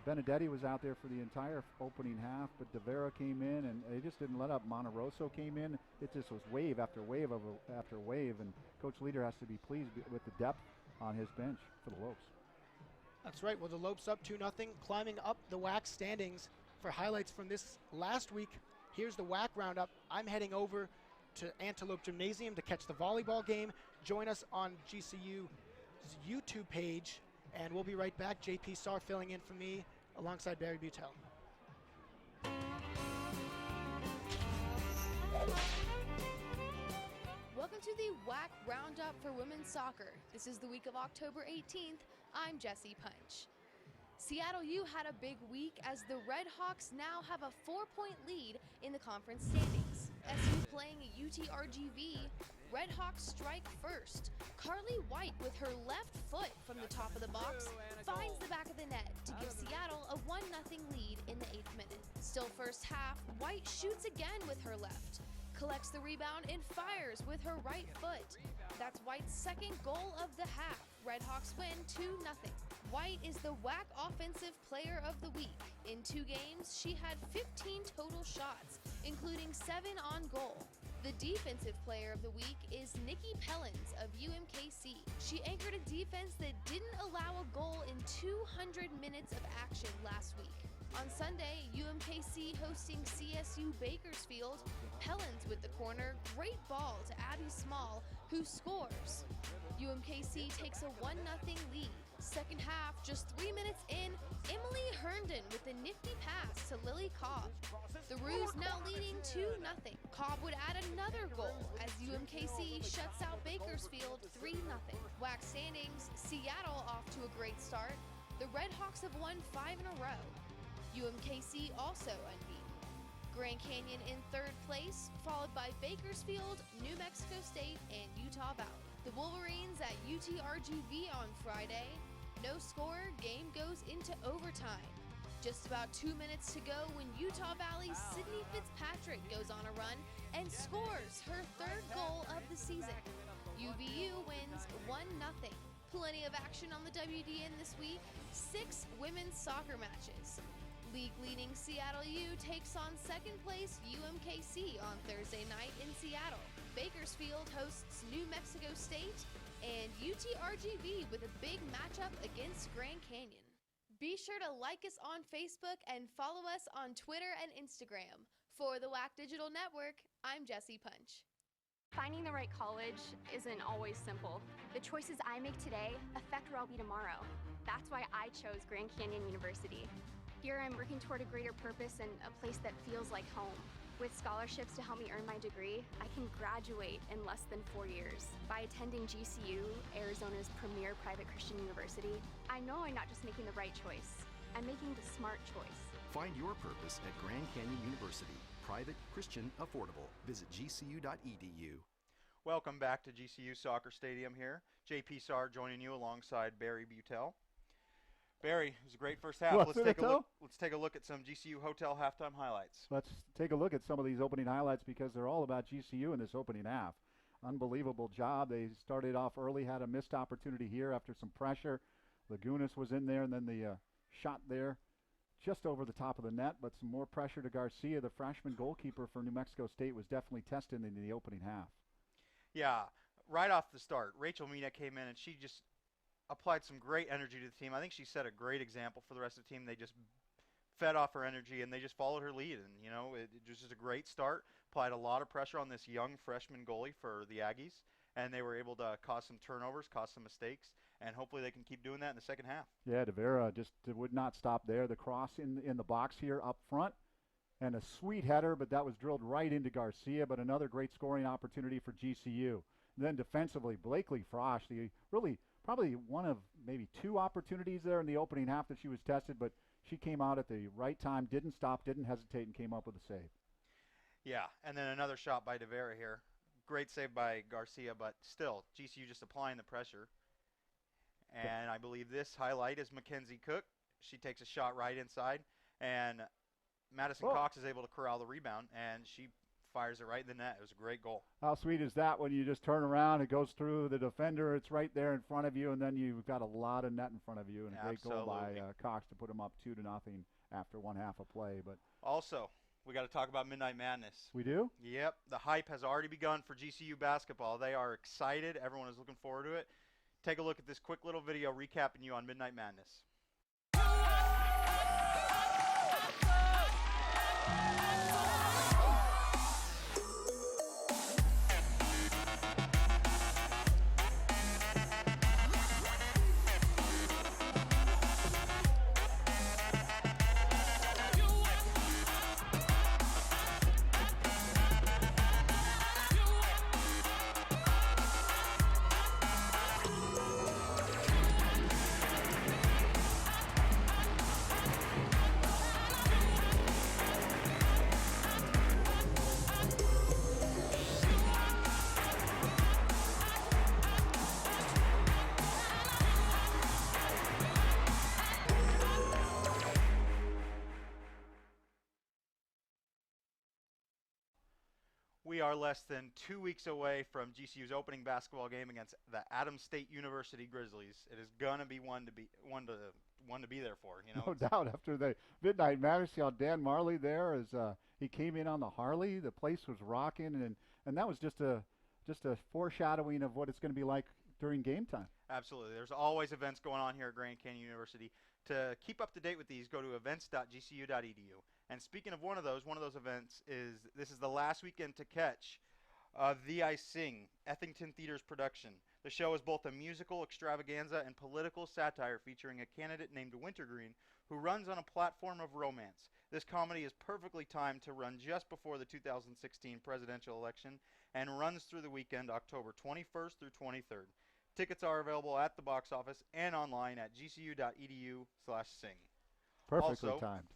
Benedetti was out there for the entire opening half, but DeVera came in, and they just didn't let up. Monterosso came in. It just was wave after wave after wave, and Coach Leader has to be pleased with the depth on his bench for the Lopes. That's right. Well, the Lopes up 2-0, climbing up the WAC standings. For highlights from this last week, here's the WAC roundup. I'm heading over to Antelope Gymnasium to catch the volleyball game. Join us on GCU's YouTube page, and we'll be right back. JP Starr filling in for me alongside Barry Butel. Welcome to the WAC Roundup for Women's Soccer. This is the week of October 18th. I'm Jessie Punch. Seattle U had a big week as the Red Hawks now have a 4-point lead in the conference standings. SU playing UTRGV, Red Hawks strike first. Carly White with her left foot from the top of the box finds the back of the net to give Seattle a 1-0 lead in the 8th minute. Still first half, White shoots again with her left, collects the rebound and fires with her right foot. That's White's second goal of the half. Red Hawks win 2-0. White is the WAC Offensive Player of the Week. In 2 games, she had 15 total shots, including 7 on goal. The Defensive Player of the Week is Nikki Pellins of UMKC. She anchored a defense that didn't allow a goal in 200 minutes of action last week. On Sunday, UMKC hosting CSU Bakersfield. Pellins with the corner, great ball to Abby Small, who scores. UMKC takes a 1-0 lead. Second half, just 3 minutes in, Emily Herndon with a nifty pass to Lily Cobb. The Roos now leading 2-0. Cobb would add another goal as UMKC shuts out Bakersfield 3-0. WAC standings, Seattle off to a great start. The Red Hawks have won 5 in a row. UMKC also unbeaten. Grand Canyon in 3rd place, followed by Bakersfield, New Mexico State, and Utah Valley. The Wolverines at UTRGV on Friday. No score, game goes into overtime. Just about 2 minutes to go when Utah Valley's Sydney Fitzpatrick goes on a run and scores her 3rd goal of the season. UVU wins 1-0. Plenty of action on the WDN this week. 6 women's soccer matches. League-leading Seattle U takes on 2nd place UMKC on Thursday night in Seattle. Bakersfield hosts New Mexico State, and UTRGV with a big matchup against Grand Canyon. Be sure to like us on Facebook and follow us on Twitter and Instagram. For the WAC Digital Network, I'm Jessie Punch. Finding the right college isn't always simple. The choices I make today affect where I'll be tomorrow. That's why I chose Grand Canyon University. Here I'm working toward a greater purpose and a place that feels like home. With scholarships to help me earn my degree, I can graduate in less than 4 years. By attending GCU, Arizona's premier private Christian university, I know I'm not just making the right choice, I'm making the smart choice. Find your purpose at Grand Canyon University. Private, Christian, affordable. Visit gcu.edu. Welcome back to GCU Soccer Stadium here. JP Sarr joining you alongside Barry Butel. Barry, it was a great first half. Let's take a look at some GCU Hotel halftime highlights. Let's take a look at some of these opening highlights because they're all about GCU in this opening half. Unbelievable job. They started off early, had a missed opportunity here after some pressure. Lagunas was in there, and then the shot there just over the top of the net, but some more pressure to Garcia. The freshman goalkeeper for New Mexico State was definitely tested in the opening half. Yeah, right off the start, Rachel Mina came in and she just applied some great energy to the team. I think she set a great example for the rest of the team. They just fed off her energy and they just followed her lead. And, you know, it was just a great start. Applied a lot of pressure on this young freshman goalie for the Aggies. And they were able to cause some turnovers, cause some mistakes. And hopefully they can keep doing that in the second half. Yeah, DeVera just would not stop there. The cross in the box here up front. And a sweet header, but that was drilled right into Garcia. But another great scoring opportunity for GCU. And then defensively, Blakely Frosch, probably one of maybe two opportunities there in the opening half that she was tested, but she came out at the right time, didn't stop, didn't hesitate, and came up with a save. Yeah, and then another shot by DeVera here. Great save by Garcia, but still, GCU just applying the pressure. And I believe this highlight is Mackenzie Cook. She takes a shot right inside, and Madison Cox is able to corral the rebound, and she fires it right in the net. It was a great goal. How sweet is that when you just turn around, it goes through the defender, it's right there in front of you, and then you've got a lot of net in front of you, and a great goal by Cox to put them up 2-0 after one half of play. But also, we got to talk about Midnight Madness. We do? Yep. The hype has already begun for GCU basketball. They are excited. Everyone is looking forward to it. Take a look at this quick little video recapping you on Midnight Madness. We are less than 2 weeks away from GCU's opening basketball game against the Adams State University Grizzlies. It is gonna be one to be there for. You know, no doubt. After the Midnight Madness, you saw Dan Marley there as he came in on the Harley. The place was rocking, and that was just a foreshadowing of what it's going to be like during game time. Absolutely. There's always events going on here at Grand Canyon University. To keep up to date with these, go to events.gcu.edu. And speaking of one of those events this is the last weekend to catch The I Sing, Ethington Theater's production. The show is both a musical extravaganza and political satire featuring a candidate named Wintergreen who runs on a platform of romance. This comedy is perfectly timed to run just before the 2016 presidential election and runs through the weekend October 21st through 23rd. Tickets are available at the box office and online at gcu.edu/sing. Perfectly also, timed.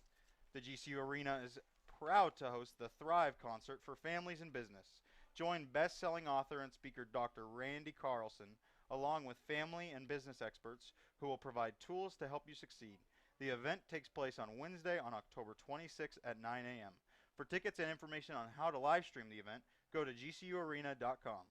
The GCU Arena is proud to host the Thrive Concert for families and business. Join best-selling author and speaker Dr. Randy Carlson, along with family and business experts who will provide tools to help you succeed. The event takes place on Wednesday on October 26th at 9 a.m. For tickets and information on how to live stream the event, go to gcuarena.com.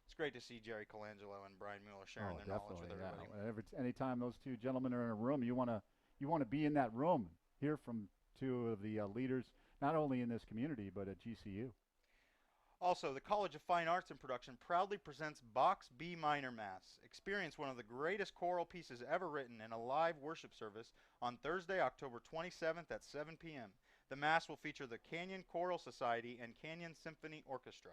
It's great to see Jerry Colangelo and Brian Mueller sharing their knowledge with everybody. Yeah. Anytime those two gentlemen are in a room, you want to be in that room, hear from two of the leaders, not only in this community but at GCU. Also, the College of Fine Arts and Production proudly presents Bach's B Minor Mass. Experience one of the greatest choral pieces ever written in a live worship service on Thursday, October 27th at 7 p.m. The Mass will feature the Canyon Choral Society and Canyon Symphony Orchestra.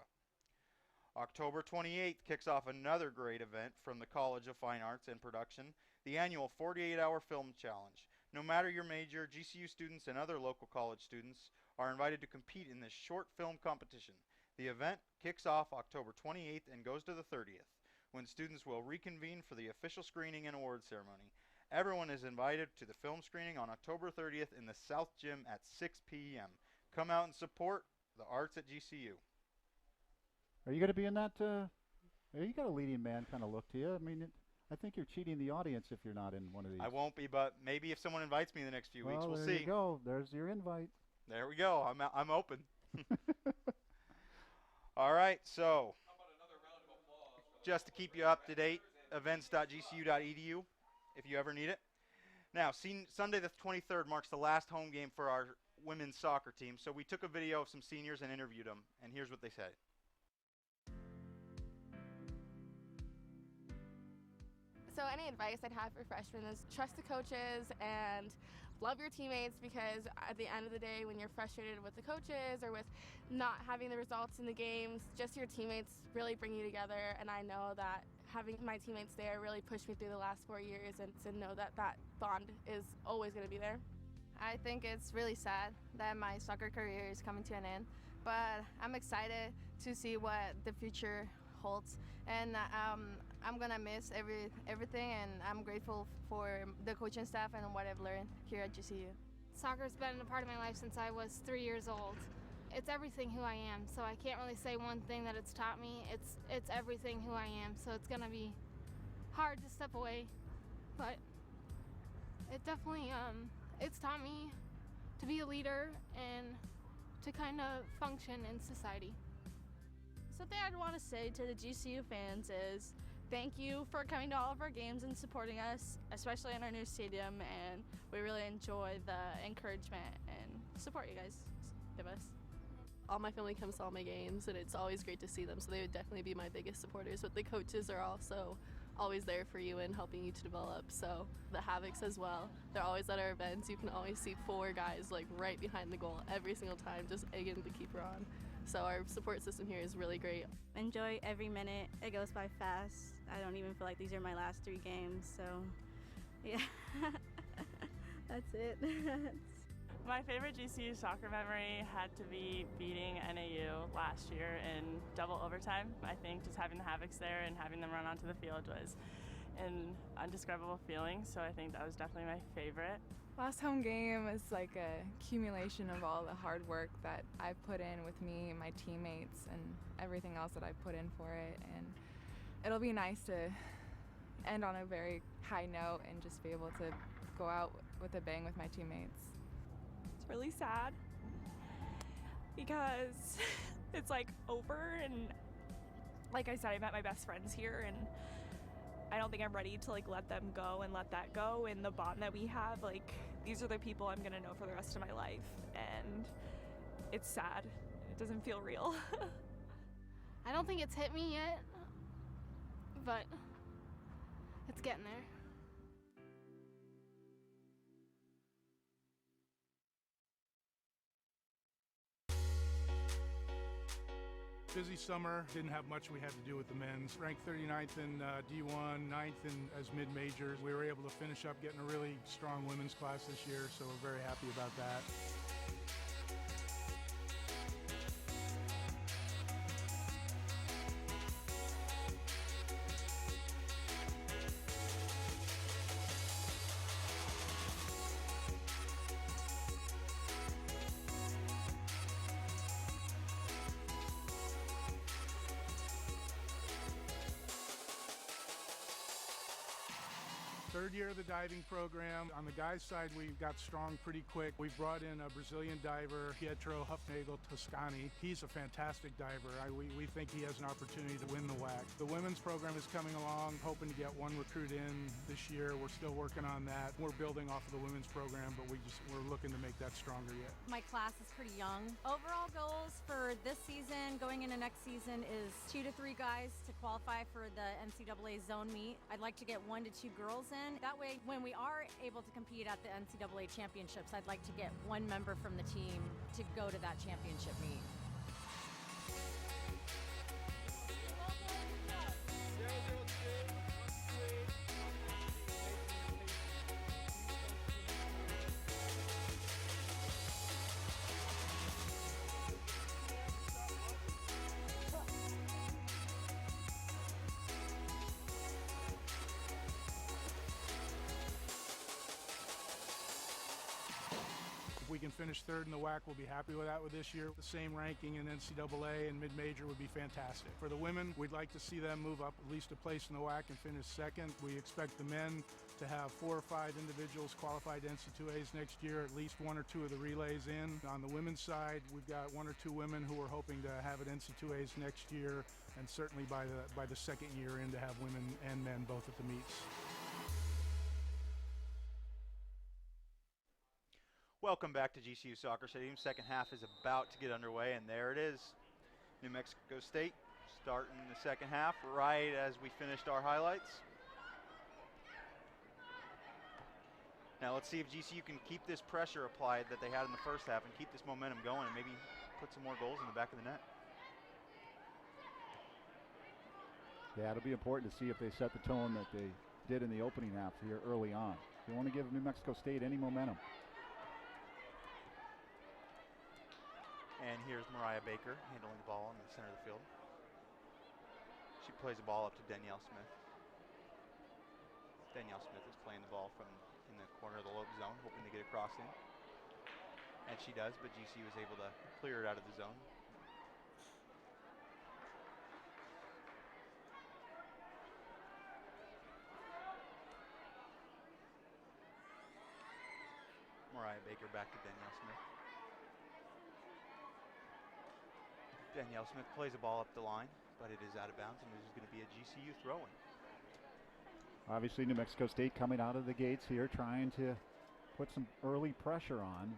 October 28th kicks off another great event from the College of Fine Arts and Production, the annual 48-hour film challenge. No matter your major, GCU students and other local college students are invited to compete in this short film competition. The event kicks off October 28th and goes to the 30th, when students will reconvene for the official screening and award ceremony. Everyone is invited to the film screening on October 30th in the South Gym at 6 p.m. Come out and support the arts at GCU. Are you going to be in that? You got a leading man kind of look to you. I mean, I think you're cheating the audience if you're not in one of these. I won't be, but maybe if someone invites me in the next few weeks, we'll see. There you go. There's your invite. There we go. I'm open. All right, so just to keep you up to date, events.gcu.edu if you ever need it. Now, Sunday the 23rd marks the last home game for our women's soccer team, so we took a video of some seniors and interviewed them, and here's what they said. So any advice I'd have for freshmen is trust the coaches and love your teammates, because at the end of the day, when you're frustrated with the coaches or with not having the results in the games, just your teammates really bring you together. And I know that having my teammates there really pushed me through the last 4 years, and to know that that bond is always going to be there. I think it's really sad that my soccer career is coming to an end, but I'm excited to see what the future holds. And I'm gonna miss everything, and I'm grateful for the coaching staff and what I've learned here at GCU. Soccer's been a part of my life since I was 3 years old. It's everything who I am, so I can't really say one thing that it's taught me. It's everything who I am, so it's gonna be hard to step away, but it definitely it's taught me to be a leader and to kind of function in society. Something I'd want to say to the GCU fans is thank you for coming to all of our games and supporting us, especially in our new stadium, and we really enjoy the encouragement and support you guys give us. All my family comes to all my games, and it's always great to see them, so they would definitely be my biggest supporters, but the coaches are also always there for you and helping you to develop. So the Havocs as well, they're always at our events. You can always see 4 guys like right behind the goal every single time, just egging the keeper on. So our support system here is really great. Enjoy every minute. It goes by fast. I don't even feel like these are my last 3 games, so yeah. That's it. My favorite GCU soccer memory had to be beating NAU last year in double overtime. I think just having the Havocs there and having them run onto the field was an indescribable feeling, so I think that was definitely my favorite. Last home game is like a accumulation of all the hard work that I've put in with me and my teammates and everything else that I've put in for it, and it'll be nice to end on a very high note and just be able to go out with a bang with my teammates. It's really sad because it's like over, and like I said, I met my best friends here, and I don't think I'm ready to like let them go and let that go, and the bond that we have, like these are the people I'm gonna know for the rest of my life, and it's sad. It doesn't feel real. I don't think it's hit me yet, but it's getting there. Busy summer, didn't have much we had to do with the men's. Ranked 39th in D1, 9th as mid-majors. We were able to finish up getting a really strong women's class this year, so we're very happy about that. third year of the diving program. On the guys' side, we got strong pretty quick. We brought in a Brazilian diver, Pietro Hufnagel Toscani. He's a fantastic diver. We think he has an opportunity to win the WAC. The women's program is coming along, hoping to get one recruit in this year. We're still working on that. We're building off of the women's program, but we're looking to make that stronger yet. My class is pretty young. Overall goals for this season, going into next season, is 2 to 3 guys to qualify for the NCAA zone meet. I'd like to get 1 to 2 girls in. That way, when we are able to compete at the NCAA championships, I'd like to get 1 member from the team to go to that championship meet. If we can finish third in the WAC, we'll be happy with that with this year. The same ranking in NCAA and mid-major would be fantastic. For the women, we'd like to see them move up at least a place in the WAC and finish second. We expect the men to have 4 or 5 individuals qualified to NC2As next year, at least 1 or 2 of the relays in. On the women's side, we've got 1 or 2 women who are hoping to have at NC2As next year, and certainly by the second year in to have women and men both at the meets. Welcome back to GCU Soccer Stadium. Second half is about to get underway, and there it is. New Mexico State starting the second half right as we finished our highlights. Now let's see if GCU can keep this pressure applied that they had in the first half and keep this momentum going and maybe put some more goals in the back of the net. Yeah, it'll be important to see if they set the tone that they did in the opening half here early on. They want to give New Mexico State any momentum. And here's Mariah Baker handling the ball in the center of the field. She plays the ball up to Danielle Smith. Danielle Smith is playing the ball from in the corner of the Lope zone, hoping to get a cross in. And she does, but GCU is able to clear it out of the zone. Mariah Baker back to Danielle Smith. Danielle Smith plays the ball up the line, but it is out of bounds, and this is going to be a GCU throw-in. Obviously, New Mexico State coming out of the gates here, trying to put some early pressure on.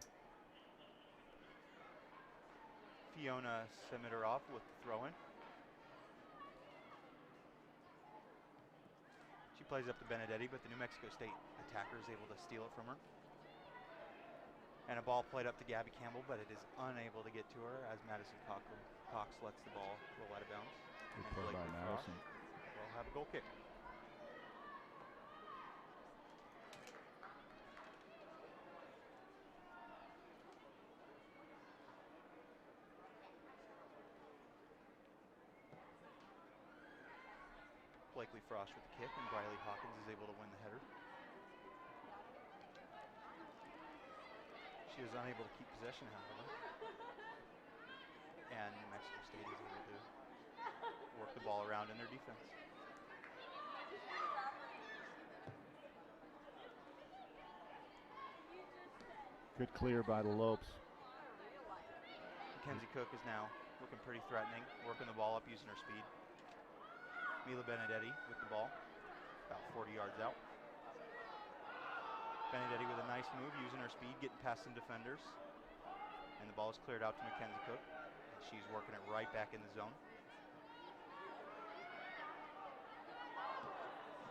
Fiona Semitarov with the throw-in. She plays up to Benedetti, but the New Mexico State attacker is able to steal it from her. And a ball played up to Gabby Campbell, but it is unable to get to her as Madison Cox lets the ball roll out of bounds. Good play by Madison. Will have a goal kick. Blakely Frost with the kick, and Briley Hawkins is able to win the header. She is unable to keep possession, however. And New Mexico State is able to work the ball around in their defense. Good clear by the Lopes. Mackenzie Cook is now looking pretty threatening, working the ball up using her speed. Mila Benedetti with the ball, about 40 yards out. Benedetti with a nice move, using her speed, getting past some defenders. And the ball is cleared out to Mackenzie Cook. And she's working it right back in the zone.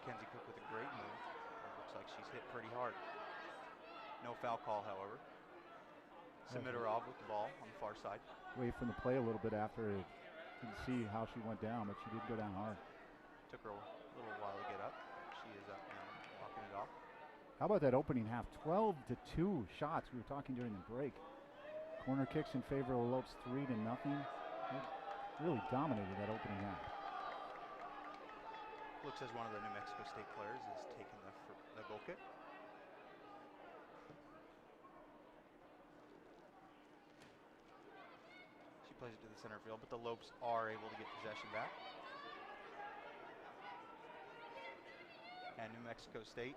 Mackenzie Cook with a great move. It looks like she's hit pretty hard. No foul call, however. Semitarov with the ball on the far side. Away from the play a little bit after it. Didn't see how she went down, but she did go down hard. Took her a little while to get up. She is up now, walking it off. How about that opening half? 12-2 shots. We were talking during the break. Corner kicks in favor of the Lopes, 3-0. They really dominated that opening half. Looks as one of the New Mexico State players is taking the goal kick. She plays it to the center field, but the Lopes are able to get possession back. And New Mexico State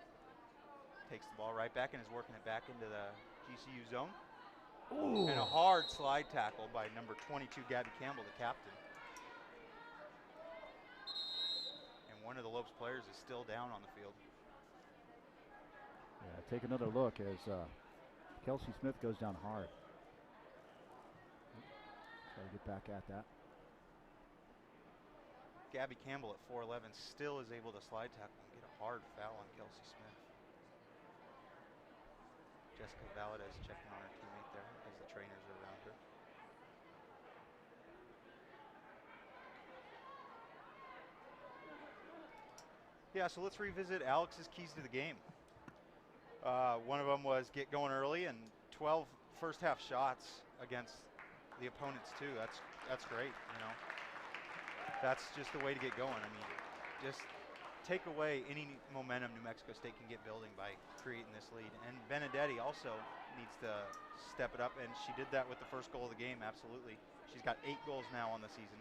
Takes the ball right back and is working it back into the GCU zone. Ooh. And a hard slide tackle by number 22, Gabby Campbell, the captain. And one of the Lopes players is still down on the field. Yeah, take another look as Kelsey Smith goes down hard. Try to get back at that. Gabby Campbell at 4'11" still is able to slide tackle and get a hard foul on Kelsey Smith. Jessica Valadez checking on her teammate there as the trainers are around her. Yeah, so let's revisit Alex's keys to the game. One of them was get going early, and 12 first half shots against the opponents too. That's great, you know. That's just the way to get going. I mean, just take away any momentum New Mexico State can get building by creating this lead. And Benedetti also needs to step it up, and she did that with the first goal of the game, absolutely. She's got 8 goals now on the season.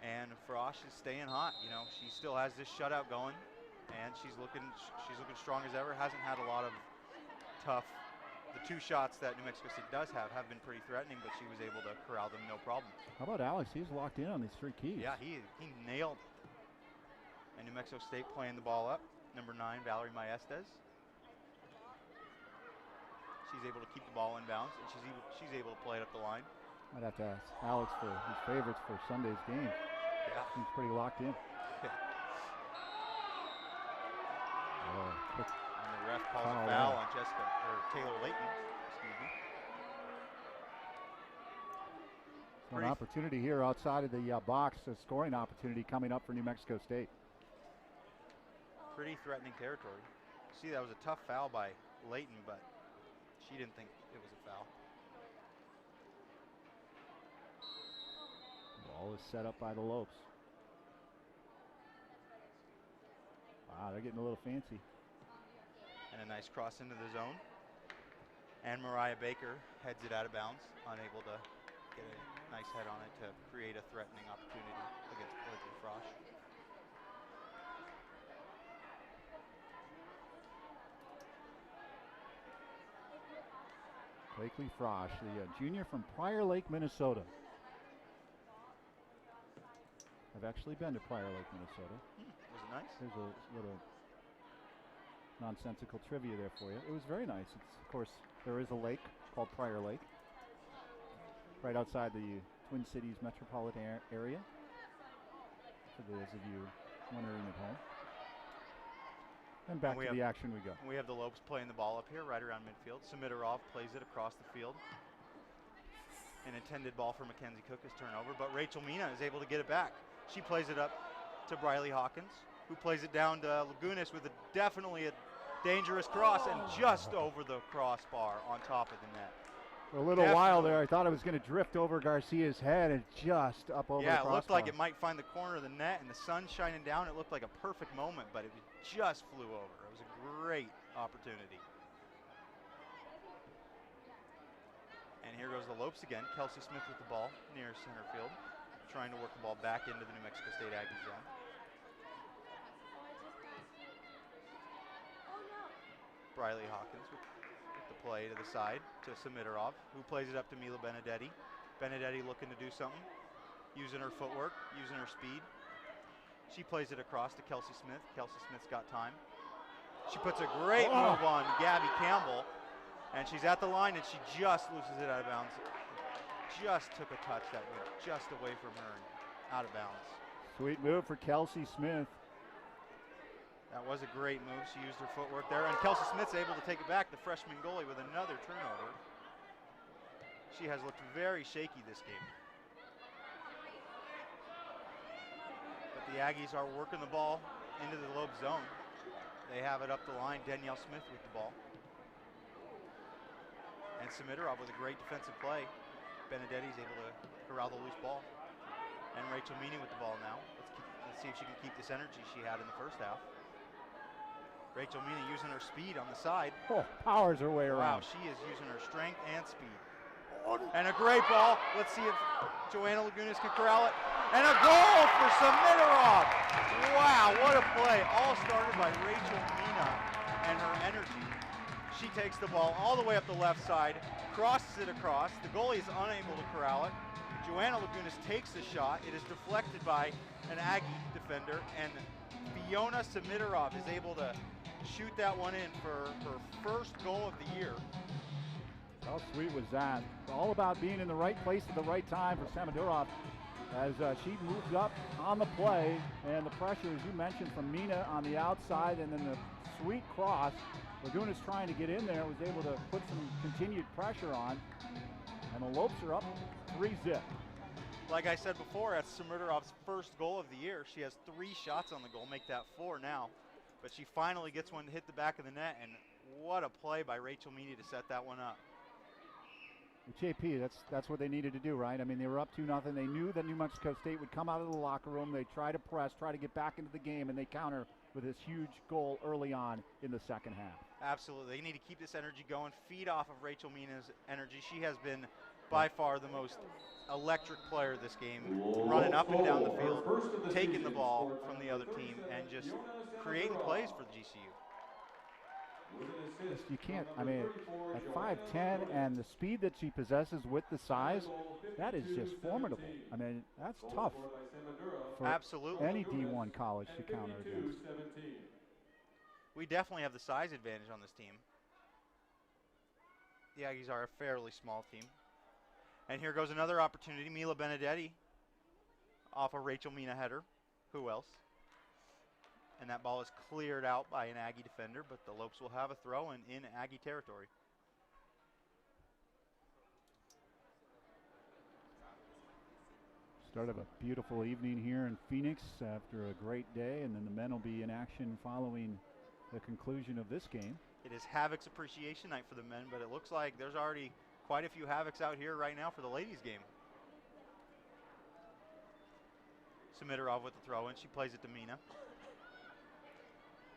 And Frosch is staying hot, you know. She still has this shutout going, and she's looking strong as ever. Hasn't had a lot of tough. The 2 shots that New Mexico State does have been pretty threatening, but she was able to corral them no problem. How about Alex? He's locked in on these 3 keys. Yeah, he nailed it. And New Mexico State playing the ball up. Number 9, Valerie Maestes. She's able to keep the ball in bounds, and she's able to play it up the line. I'd have to ask Alex for his favorites for Sunday's game. Yeah. He's pretty locked in. Yeah. Quick And the ref calls foul a foul there. on Taylor Layton. Excuse me. An opportunity here outside of the box, a scoring opportunity coming up for New Mexico State. Pretty threatening territory. See, that was a tough foul by Layton, but she didn't think it was a foul. Ball is set up by the Lopes. Wow, they're getting a little fancy. And a nice cross into the zone. And Mariah Baker heads it out of bounds, unable to get a nice head on it to create a threatening opportunity against Blakely Frosch. Blakely Frosch, the junior from Prior Lake, Minnesota. I've actually been to Prior Lake, Minnesota. Was it nice? There's a little nonsensical trivia there for you. It was very nice. It's, of course, there is a lake called Prior Lake, right outside the Twin Cities metropolitan area, for those of you wondering at home. And back to the action we go. We have the Lopes playing the ball up here right around midfield. Samitarov plays it across the field. An intended ball for Mackenzie Cook is turnover, but Rachel Mina is able to get it back. She plays it up to Briley Hawkins, who plays it down to Lagunas with definitely a dangerous cross and just over the crossbar on top of the net. For a little while there, I thought it was going to drift over Garcia's head and just up over the crossbar. Yeah, it looked like it might find the corner of the net, and the sun shining down. It looked like a perfect moment, but it just flew over. It was a great opportunity. And here goes the Lopes again. Kelsey Smith with the ball near center field, trying to work the ball back into the New Mexico State Aggie zone. Briley Hawkins with the play to the side to Samitarov, who plays it up to Mila Benedetti. Benedetti looking to do something, using her footwork, using her speed. She plays it across to Kelsey Smith. Kelsey Smith's got time. She puts a great move on Gabby Campbell, and she's at the line, and she just loses it out of bounds. Just took a touch that went just away from her and out of bounds. Sweet move for Kelsey Smith. That was a great move. She used her footwork there, and Kelsey Smith's able to take it back, the freshman goalie, with another turnover. She has looked very shaky this game. But the Aggies are working the ball into the Lobe zone. They have it up the line. Danielle Smith with the ball. And Samitarov with a great defensive play. Benedetti's able to corral the loose ball. And Rachel Meany with the ball now. Let's see if she can keep this energy she had in the first half. Rachel Meany using her speed on the side. Oh, powers her way around. Wow, she is using her strength and speed. And a great ball. Let's see if Joanna Lagunas can corral it. And a goal for Samitarov. Wow, what a play. All started by Rachel Mina. and her energy, she takes the ball all the way up the left side, crosses it across. The goalie is unable to corral it. Joanna Lagunas takes the shot. It is deflected by an Aggie defender, and Fiona Simitarov is able to shoot that one in for her first goal of the year. How sweet was that? All about being in the right place at the right time for Simitarov as she moves up on the play, and the pressure, as you mentioned, from Mina on the outside, and then the sweet cross. Lagunas trying to get in there, was able to put some continued pressure on, and the Lopes are up 3-0. Like I said before, that's Simidarov's first goal of the year. She has 3 shots on the goal, make that 4 now. But she finally gets one to hit the back of the net, and what a play by Rachel Meany to set that one up. JP, that's what they needed to do, right? I mean, they were up 2-0. They knew that New Mexico State would come out of the locker room. They try to press, try to get back into the game, and they counter with this huge goal early on in the second half. Absolutely. They need to keep this energy going, feed off of Rachel Mina's energy. She has been by far the most electric player this game, running up and down the field, taking the ball from the other team, and just creating plays for the GCU. You can't, I mean, at 5'10" and the speed that she possesses with the size, that is just formidable. I mean, that's tough for Absolutely. any D1 college to counter against. We definitely have the size advantage on this team. The Aggies are a fairly small team. And here goes another opportunity. Mila Benedetti off a Rachel Mina header. Who else? And that ball is cleared out by an Aggie defender, but the Lopes will have a throw in Aggie territory. Start of a beautiful evening here in Phoenix after a great day, and then the men will be in action following the conclusion of this game. It is Havoc's appreciation night for the men, but it looks like there's already quite a few Havocs out here right now for the ladies game. Simitarov with the throw in. She plays it to Mina.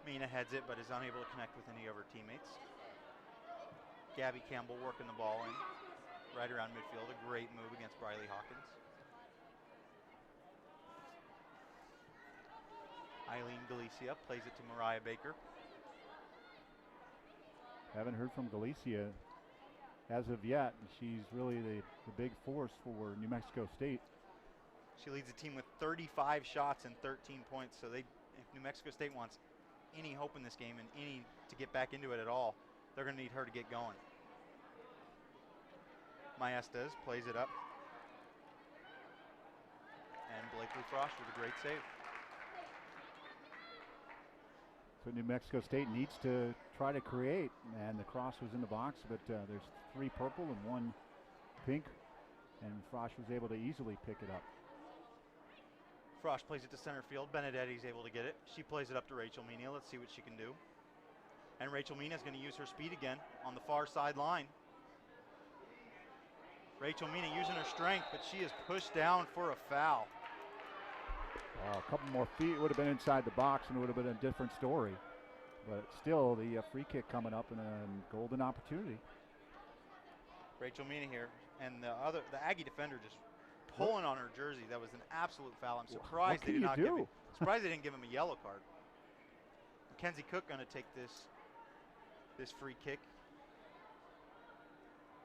Mina heads it, but is unable to connect with any of her teammates. Gabby Campbell working the ball in right around midfield. A great move against Briley Hawkins. Eileen Galicia plays it to Mariah Baker. Haven't heard from Galicia as of yet. She's really the big force for New Mexico State. She leads the team with 35 shots and 13 points. So if New Mexico State wants any hope in this game and any to get back into it at all, they're going to need her to get going. Maestas plays it up. And Blakely Frost with a great save. So New Mexico State needs to try to create, and the cross was in the box, but there's 3 purple and 1 pink, and Frost was able to easily pick it up. Frost plays it to center field. Benedetti's able to get it. She plays it up to Rachel Mina. Let's see what she can do. And Rachel Mina is going to use her speed again on the far sideline. Rachel Mina using her strength, but she is pushed down for a foul. A couple more feet would have been inside the box and it would have been a different story. But still, the free kick coming up and a golden opportunity. Rachel Mina here, and the Aggie defender just pulling on her jersey. That was an absolute foul. I'm surprised they did not give him. Surprised they didn't give him a yellow card. Mackenzie Cook going to take this free kick.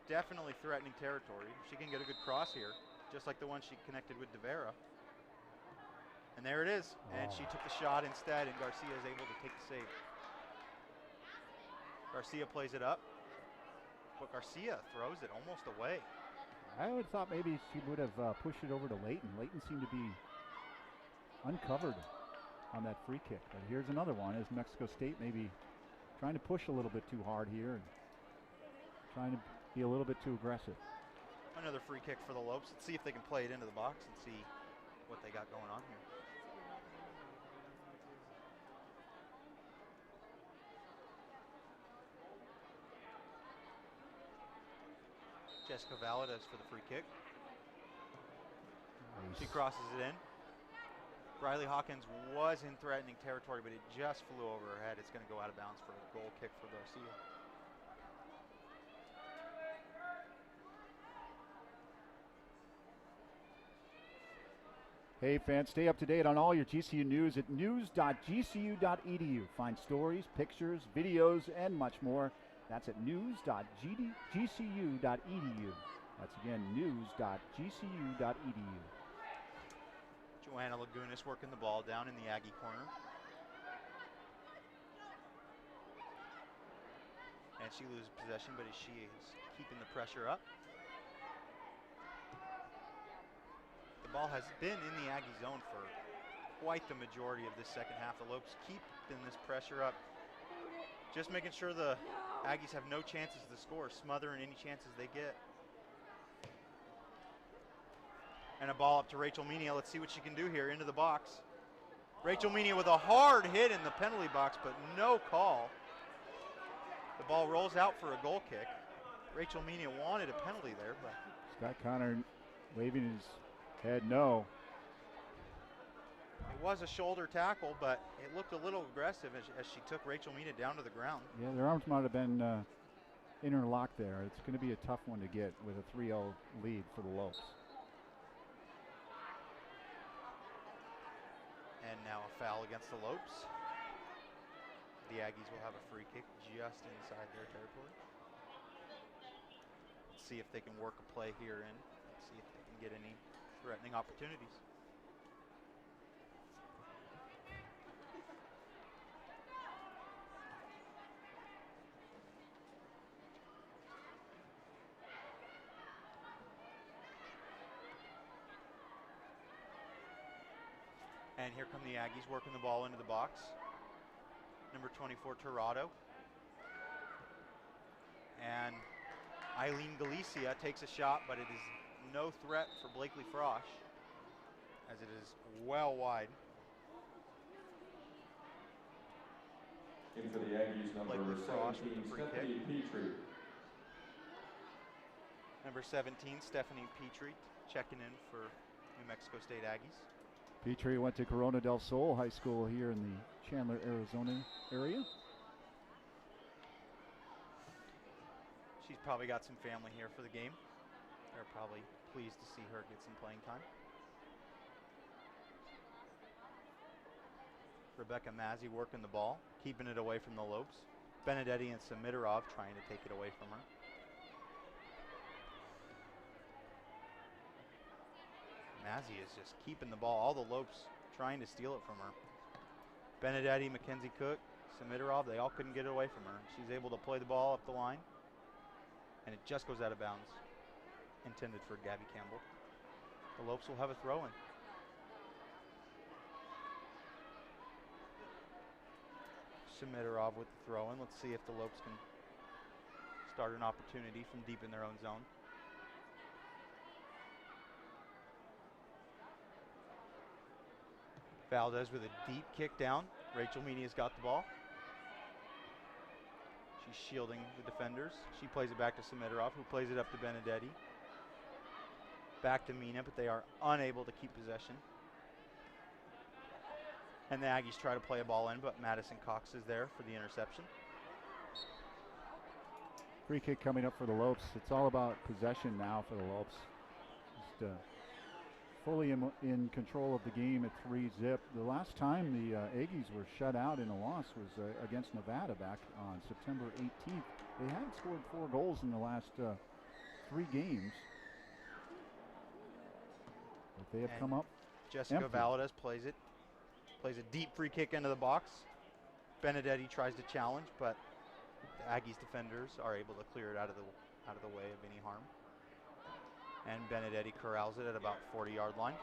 Definitely threatening territory. She can get a good cross here, just like the one she connected with DeVera. And there it is. And she took the shot instead, and Garcia is able to take the save. Garcia plays it up, but Garcia throws it almost away. I would have thought maybe she would have pushed it over to Leighton. Leighton seemed to be uncovered on that free kick. But here's another one as Mexico State maybe trying to push a little bit too hard here and trying to be a little bit too aggressive. Another free kick for the Lopes. Let's see if they can play it into the box and see what they got going on here. Jessica Valadez for the free kick. She crosses it in. Briley Hawkins was in threatening territory, but it just flew over her head. It's going to go out of bounds for a goal kick for Garcia. Hey fans, stay up to date on all your GCU news at news.gcu.edu. Find stories, pictures, videos, and much more. That's at news.gcu.edu. That's again, news.gcu.edu. Joanna Lagunas working the ball down in the Aggie corner. And she loses possession, but she is keeping the pressure up. The ball has been in the Aggie zone for quite the majority of this second half. The Lopes keeping this pressure up, just making sure the Aggies have no chances to score, smothering any chances they get. And a ball up to Rachel Menia. Let's see what she can do here into the box. Rachel Menia with a hard hit in the penalty box, but no call. The ball rolls out for a goal kick. Rachel Menia wanted a penalty there, but Scott Connor waving his head no. it was a shoulder tackle, but it looked a little aggressive as she took Rachel Menia down to the ground. Yeah, their arms might have been interlocked there. It's going to be a tough one to get with a 3-0 lead for the Lopes. And now a foul against the Lopes. The Aggies will have a free kick just inside their territory. Let's see if they can work a play here in. Let's see if they can get any threatening opportunities. And here come the Aggies working the ball into the box. Number 24, Torado. And Eileen Galicia takes a shot, but it is no threat for Blakely Frosch, as it is well wide. In for the Aggies, number Blakely Frosch with the 17, free Stephanie kick. Petrie. Number 17, Stephanie Petrie, checking in for New Mexico State Aggies. Petrie went to Corona del Sol High School here in the Chandler, Arizona area. She's probably got some family here for the game. They're probably pleased to see her get some playing time. Rebecca Mazzy working the ball, keeping it away from the Lopes. Benedetti and Samitarov trying to take it away from her. Mazzy is just keeping the ball. All the Lopes trying to steal it from her. Benedetti, Mackenzie Cook, Samitarov, they all couldn't get it away from her. She's able to play the ball up the line, and it just goes out of bounds, intended for Gabby Campbell. The Lopes will have a throw-in. Samitarov with the throw-in. Let's see if the Lopes can start an opportunity from deep in their own zone. Valdez with a deep kick down. Rachel Menia's got the ball. She's shielding the defenders. She plays it back to Samitarov, who plays it up to Benedetti. Back to Mina, but they are unable to keep possession. And the Aggies try to play a ball in, but Madison Cox is there for the interception. Free kick coming up for the Lopes. It's all about possession now for the Lopes. Just fully in control of the game at 3-0. The last time the Aggies were shut out in a loss was against Nevada back on September 18th. They haven't scored 4 goals in the last 3 games. But they have And come up Jessica empty. Valdez plays a deep free kick into the box. Benedetti tries to challenge, but the Aggies defenders are able to clear it out of the way of any harm. And Benedetti corrals it at about 40-yard line.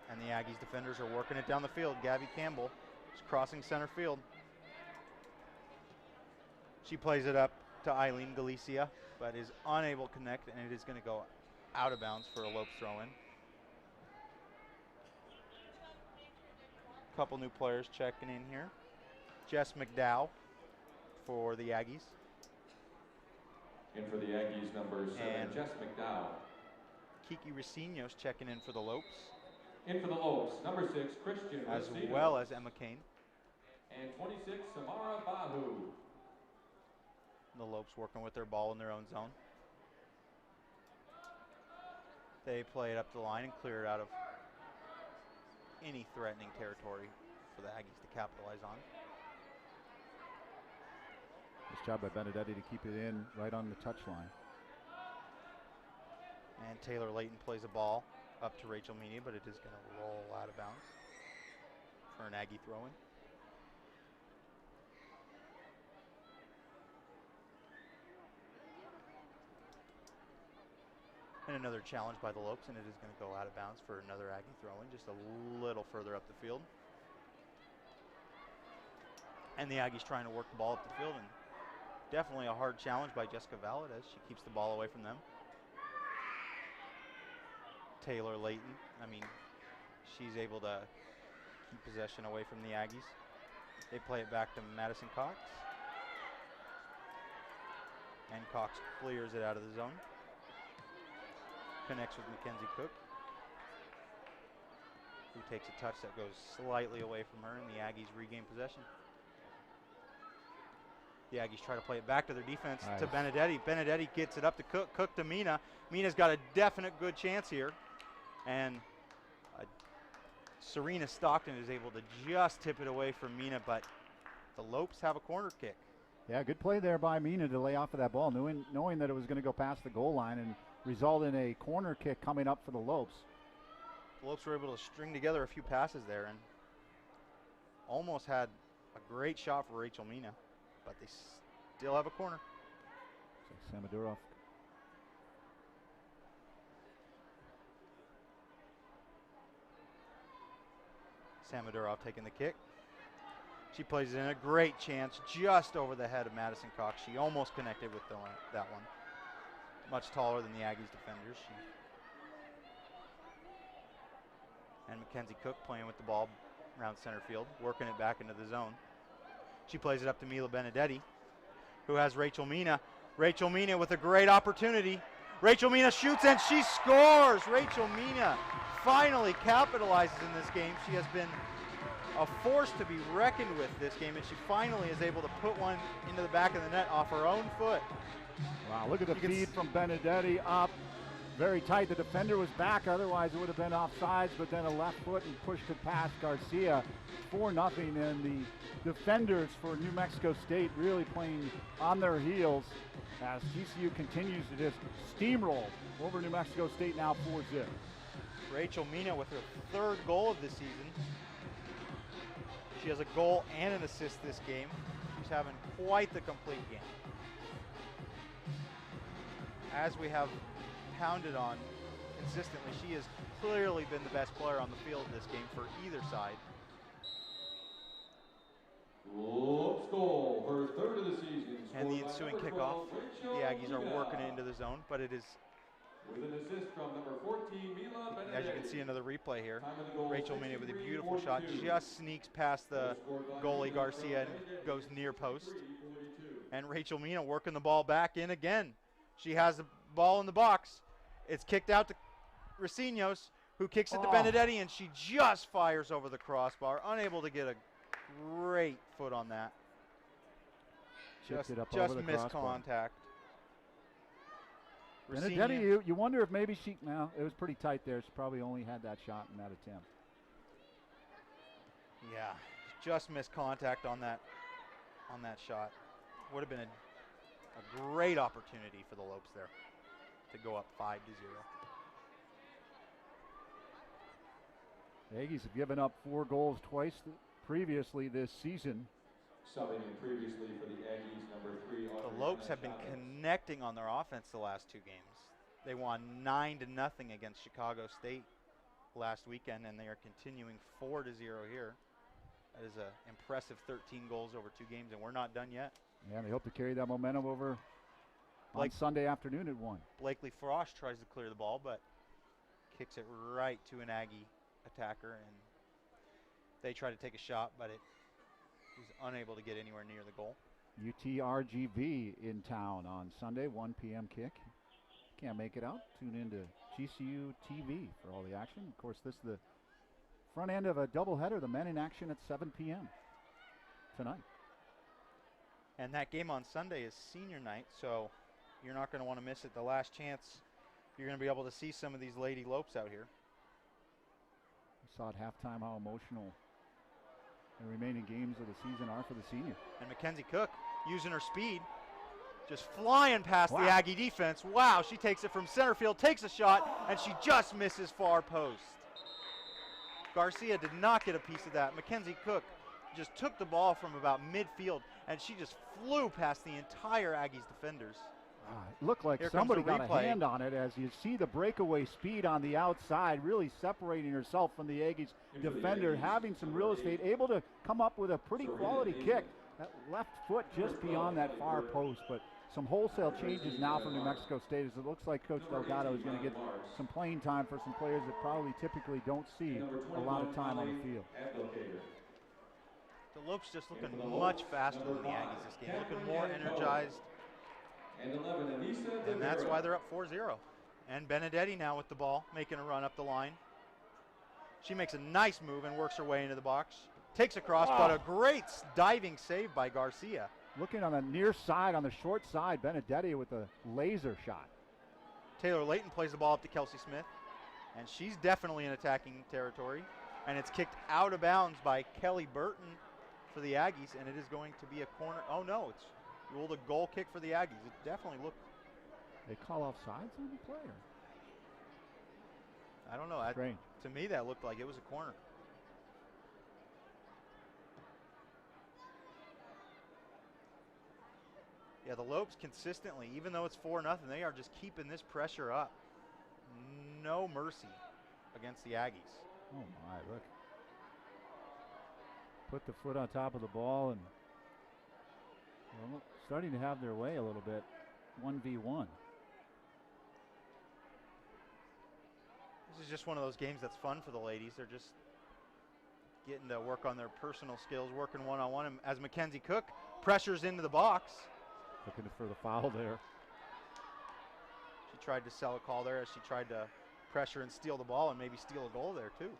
And the Aggies defenders are working it down the field. Gabby Campbell is crossing center field. She plays it up to Eileen Galicia, but is unable to connect, and it is going to go out of bounds for a Lopes throw-in. Couple new players checking in here. Jess McDowell for the Aggies. In for the Aggies, number 7, And Jess McDowell. Kiki Racino's checking in for the Lopes. In for the Lopes, number 6, Christian As Racino. well as Emma Kane. And 26, Samara Bahu. The Lopes working with their ball in their own zone. They play it up the line and clear it out of any threatening territory for the Aggies to capitalize on. Nice job by Benedetti to keep it in right on the touchline. And Taylor Layton plays a ball up to Rachel Meany, but it is going to roll out of bounds for an Aggie throw-in. And another challenge by the Lopes, and it is going to go out of bounds for another Aggie throw-in, just a little further up the field. And the Aggies trying to work the ball up the field, and definitely a hard challenge by Jessica Valadez. She keeps the ball away from them. Taylor Layton, I mean, she's able to keep possession away from the Aggies. They play it back to Madison Cox. And Cox clears it out of the zone. Connects with Mackenzie Cook, who takes a touch that goes slightly away from her, and the Aggies regain possession. The Aggies try to play it back to their defense to Benedetti. Benedetti gets it up to Cook. Cook to Mina. Mina's got a definite good chance here. And Serena Stockton is able to just tip it away from Mina, but the Lopes have a corner kick. Yeah, good play there by Mina to lay off of that ball, knowing that it was going to go past the goal line and result in a corner kick coming up for the Lopes. The Lopes were able to string together a few passes there and almost had a great shot for Rachel Mina, but they still have a corner. So Samadurov. Samadurov taking the kick. She plays it in a great chance just over the head of Madison Cox. She almost connected with that one. Much taller than the Aggies defenders. And Mackenzie Cook playing with the ball around center field, working it back into the zone. She plays it up to Mila Benedetti, who has Rachel Mina. Rachel Mina with a great opportunity. Rachel Mina shoots and she scores! Rachel Mina finally capitalizes in this game. She has been a force to be reckoned with this game, and she finally is able to put one into the back of the net off her own foot. Wow, look at the feed from Benedetti up. Very tight. The defender was back, otherwise it would have been offsides, but then a left foot and pushed it past Garcia. 4-0, and the defenders for New Mexico State really playing on their heels as GCU continues to just steamroll over New Mexico State, now 4-0. Rachel Mina with her third goal of the season. She has a goal and an assist this game. She's having quite the complete game. As we have pounded on consistently, she has clearly been the best player on the field this game for either side. Lopes goal, her third of the season. And the ensuing kickoff, the Aggies are working it into the zone, but it is, with an assist from number 14, Mila Benedetti. as you can see another replay here, Rachel Mina with a beautiful shot, just sneaks past the goalie Garcia and goes near post. And Rachel Mina working the ball back in again. She has the ball in the box. It's kicked out to Racinios, who kicks it to Benedetti, and she just fires over the crossbar, unable to get a great foot on that. Just missed contact. Benedetti, you wonder if maybe she, no, it was pretty tight there. She probably only had that shot in that attempt. Yeah, just missed contact on that shot. Would have been a great opportunity for the Lopes there to go up 5-0. The Aggies have given up 4 goals twice previously this season. Subbing in previously for the Aggies, number 3. The Lopes have been connecting on their offense the last 2 games. They won 9-0 against Chicago State last weekend, and they are continuing 4-0 here. That is an impressive 13 goals over 2 games, and we're not done yet. Yeah, they hope to carry that momentum over on Sunday afternoon at 1. Blakely Frost tries to clear the ball, but kicks it right to an Aggie attacker, and they try to take a shot, but he's unable to get anywhere near the goal. UTRGV in town on Sunday, 1 p.m. kick. Can't make it out, tune in to GCU TV for all the action. Of course, this is the front end of a doubleheader, the men in action at 7 p.m. tonight. And that game on Sunday is senior night, so you're not going to want to miss it. The last chance you're going to be able to see some of these Lady Lopes out here. We saw at halftime how emotional the remaining games of the season are for the senior. And Mackenzie Cook using her speed, just flying past Wow. the Aggie defense. Wow, she takes it from center field, takes a shot, and she just misses far post. Garcia did not get a piece of that. Mackenzie Cook just took the ball from about midfield, and she just flew past the entire Aggies defenders. It looked like Here comes somebody the got a replay. hand on it as you see the breakaway speed on the outside, really separating herself from the Aggies defender, having some real estate, able to come up with a pretty quality kick. That left foot just beyond that far post, but some wholesale changes now from New Mexico State as it looks like Coach Delgado is going to get some playing time for some players that probably typically don't see a lot of time on the field. The Lopes just looking much faster than the Aggies this game, looking more energized. And that's why they're up 4-0. And Benedetti now with the ball, making a run up the line. She makes a nice move and works her way into the box. Takes across, but a great diving save by Garcia. Looking on the near side, on the short side, Benedetti with a laser shot. Taylor Layton plays the ball up to Kelsey Smith, and she's definitely in attacking territory. And it's kicked out of bounds by Kelly Burton for the Aggies, and it is going to be a corner. Oh no, it's ruled a goal kick for the Aggies. It definitely looked. They call off sides on the play? I don't know. Strange. To me, that looked like it was a corner. Yeah, the Lopes consistently, even though it's 4-0, they are just keeping this pressure up. No mercy against the Aggies. Oh my, look. Put the foot on top of the ball and well, starting to have their way a little bit. 1v1. This is just one of those games that's fun for the ladies. They're just getting to work on their personal skills, working one-on-one. And as Mackenzie Cook pressures into the box. Looking for the foul there. She tried to sell a call there as she tried to pressure and steal the ball and maybe steal a goal there too.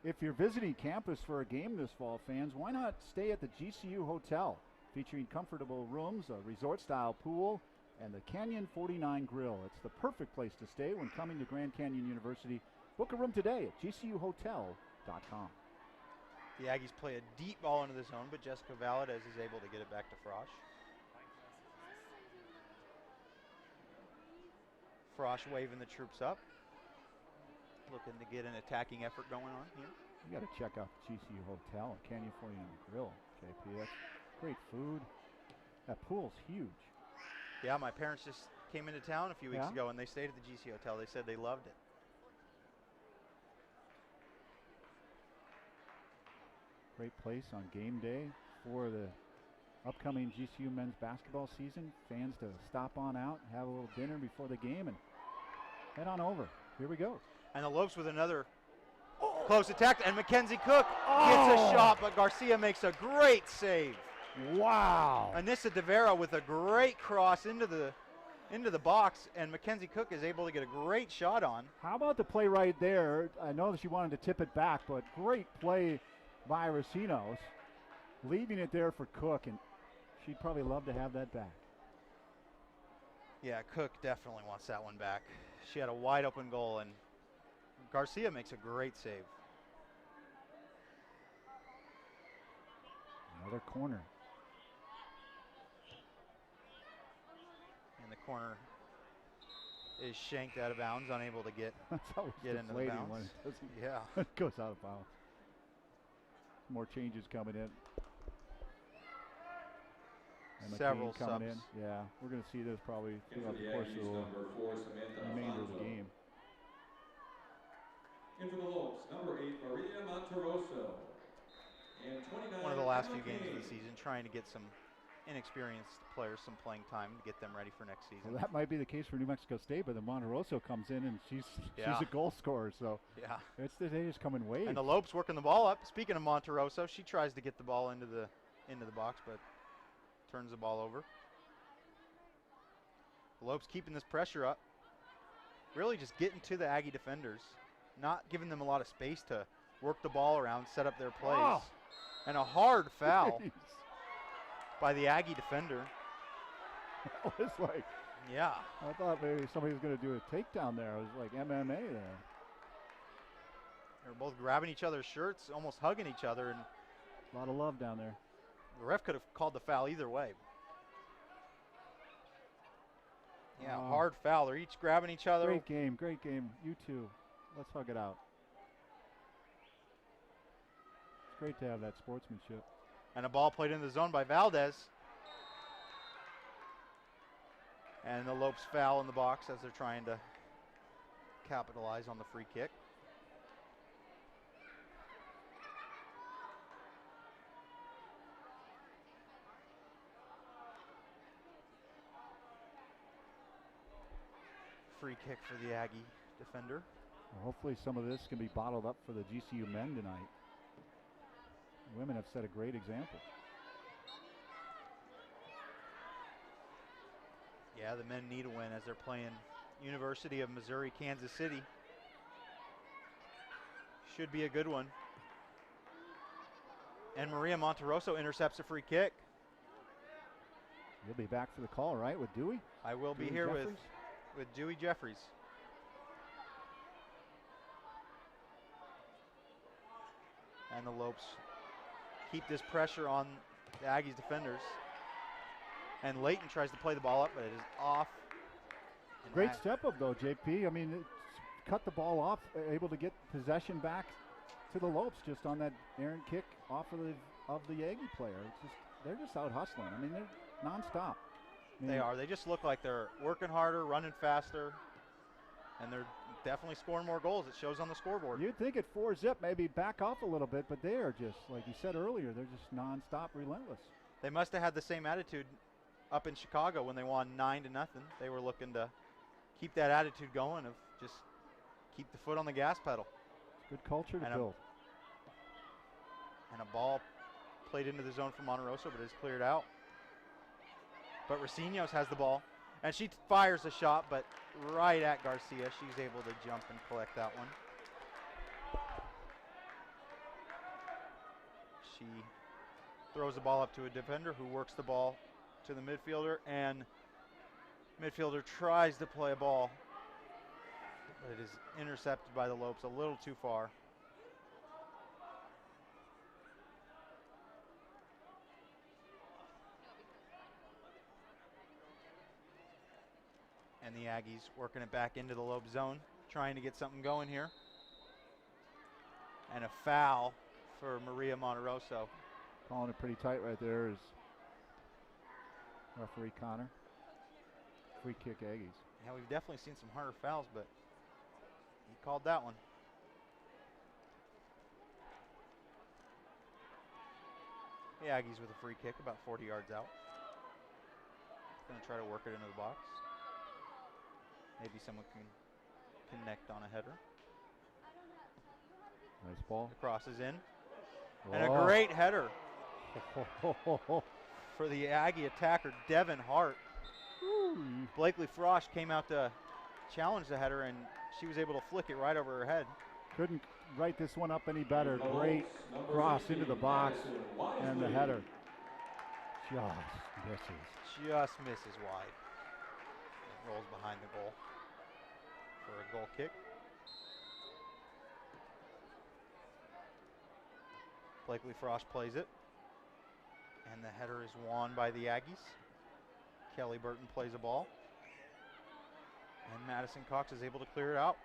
If you're visiting campus for a game this fall, fans, why not stay at the GCU Hotel, featuring comfortable rooms, a resort-style pool, and the Canyon 49 Grill. It's the perfect place to stay when coming to Grand Canyon University. Book a room today at gcuhotel.com. The Aggies play a deep ball into the zone, but Jessica Valadez is able to get it back to Frosch. Frosch waving the troops up, looking to get an attacking effort going on here. You got to check out GCU Hotel and Canyon 49 Grill, JP. That's great food. That pool's huge. Yeah, my parents just came into town a few weeks ago, and they stayed at the GCU Hotel. They said they loved it. Great place on game day for the upcoming GCU men's basketball season. Fans to stop on out, have a little dinner before the game, and head on over. Here we go. And the Lopes with another close attack, and Mackenzie Cook gets a shot, but Garcia makes a great save. Wow. Anissa DeVera with a great cross into the box, and Mackenzie Cook is able to get a great shot on. How about the play right there? I know that she wanted to tip it back, but great play by Racinos, leaving it there for Cook, and she'd probably love to have that back. Yeah, Cook definitely wants that one back. She had a wide open goal, and Garcia makes a great save. Another corner. And the corner is shanked out of bounds, unable to get into the bounds. When it doesn't, yeah. It goes out of bounds. More changes coming in. And Several McCain coming subs. in. Yeah, we're going to see this probably throughout the course of the remainder of the game. In for the Lopes, number 8, Maria Monteroso. And 29, One of the last Emma few games Kane. of the season, trying to get some inexperienced players some playing time to get them ready for next season. Well, that might be the case for New Mexico State, but then Monteroso comes in and she's a goal scorer, so yeah, they just come in waves. And the Lopes working the ball up. Speaking of Monteroso, she tries to get the ball into the box, but turns the ball over. The Lopes keeping this pressure up, really just getting to the Aggie defenders, not giving them a lot of space to work the ball around, set up their plays. Oh. And a hard foul. by the Aggie defender. It was like, yeah. I thought maybe somebody was going to do a takedown there. It was like MMA there. They're both grabbing each other's shirts, almost hugging each other, and a lot of love down there. The ref could have called the foul either way. Yeah, hard foul. They're each grabbing each other. Great game, great game. You two, let's hug it out. It's great to have that sportsmanship. And a ball played in the zone by Valdez. And the Lopes foul in the box as they're trying to capitalize on the free kick. Free kick for the Aggie defender. Well, hopefully some of this can be bottled up for the GCU men tonight. The women have set a great example. Yeah, the men need a win as they're playing University of Missouri, Kansas City. Should be a good one. And Maria Monteroso intercepts a free kick. You'll be back for the call, right, with Dewey? I will be Dewey here Jeffries? with Dewey Jeffries. And the Lopes keep this pressure on the Aggies defenders. And Layton tries to play the ball up, but it is off. And Great step up though, JP. I mean, cut the ball off, able to get possession back to the Lopes just on that errant kick off of the Aggie player. It's just, they're just out hustling. I mean, they're nonstop. I mean, They are. They just look like they're working harder, running faster, and they're definitely scoring more goals. It shows on the scoreboard. You'd think at 4-zip maybe back off a little bit, but they are just, like you said earlier, they're just nonstop, relentless. They must have had the same attitude up in Chicago when they won 9-0. They were looking to keep that attitude going of just keep the foot on the gas pedal. Good culture to build. And a ball played into the zone from Monteroso, but is cleared out. But Racinios has the ball, and she fires a shot, but right at Garcia. She's able to jump and collect that one. She throws the ball up to a defender who works the ball to the midfielder, and midfielder tries to play a ball, but it is intercepted by the Lopes a little too far. And the Aggies working it back into the Lope zone, trying to get something going here. And a foul for Maria Monteroso. Calling it pretty tight right there is referee Connor. Free kick Aggies. Yeah, we've definitely seen some harder fouls, but he called that one. The Aggies with a free kick about 40 yards out. Going to try to work it into the box. Maybe someone can connect on a header. Nice ball. The cross is in. And a great header for the Aggie attacker, Devin Hart. Blakely Frosch came out to challenge the header, and she was able to flick it right over her head. Couldn't write this one up any better. Great cross into the box, and the header just misses. Just misses wide. It rolls behind the goal for a goal kick. Blakely Frost plays it, and the header is won by the Aggies. Kelly Burton plays a ball, and Madison Cox is able to clear it out.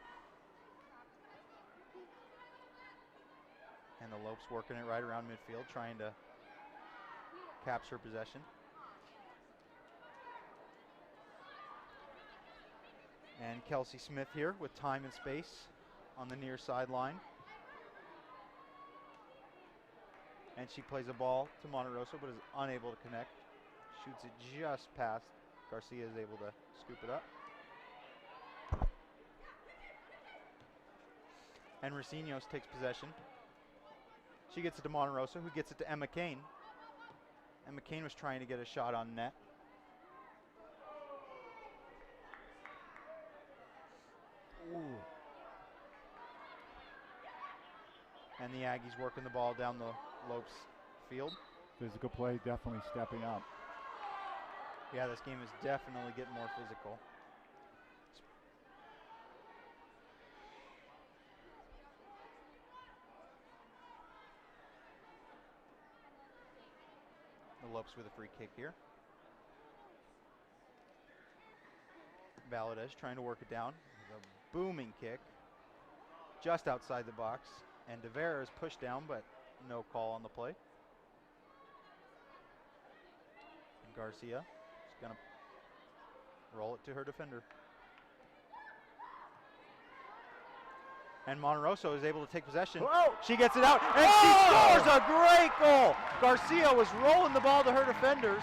And the Lopes working it right around midfield, trying to capture possession. And Kelsey Smith here with time and space on the near sideline. And she plays a ball to Monteroso, but is unable to connect. Shoots it just past. Garcia is able to scoop it up. And Racinios takes possession. She gets it to Monteroso, who gets it to Emma Kane. Emma Kane was trying to get a shot on net. Ooh. And the Aggies working the ball down the Lopes field. Physical play definitely stepping up. Yeah, this game is definitely getting more physical. The Lopes with a free kick here. Valadez trying to work it down. A booming kick just outside the box. And DeVera is pushed down, but no call on the play. And Garcia is going to roll it to her defender. And Monterosso is able to take possession. Whoa! She gets it out, and she scores a great goal. Garcia was rolling the ball to her defenders,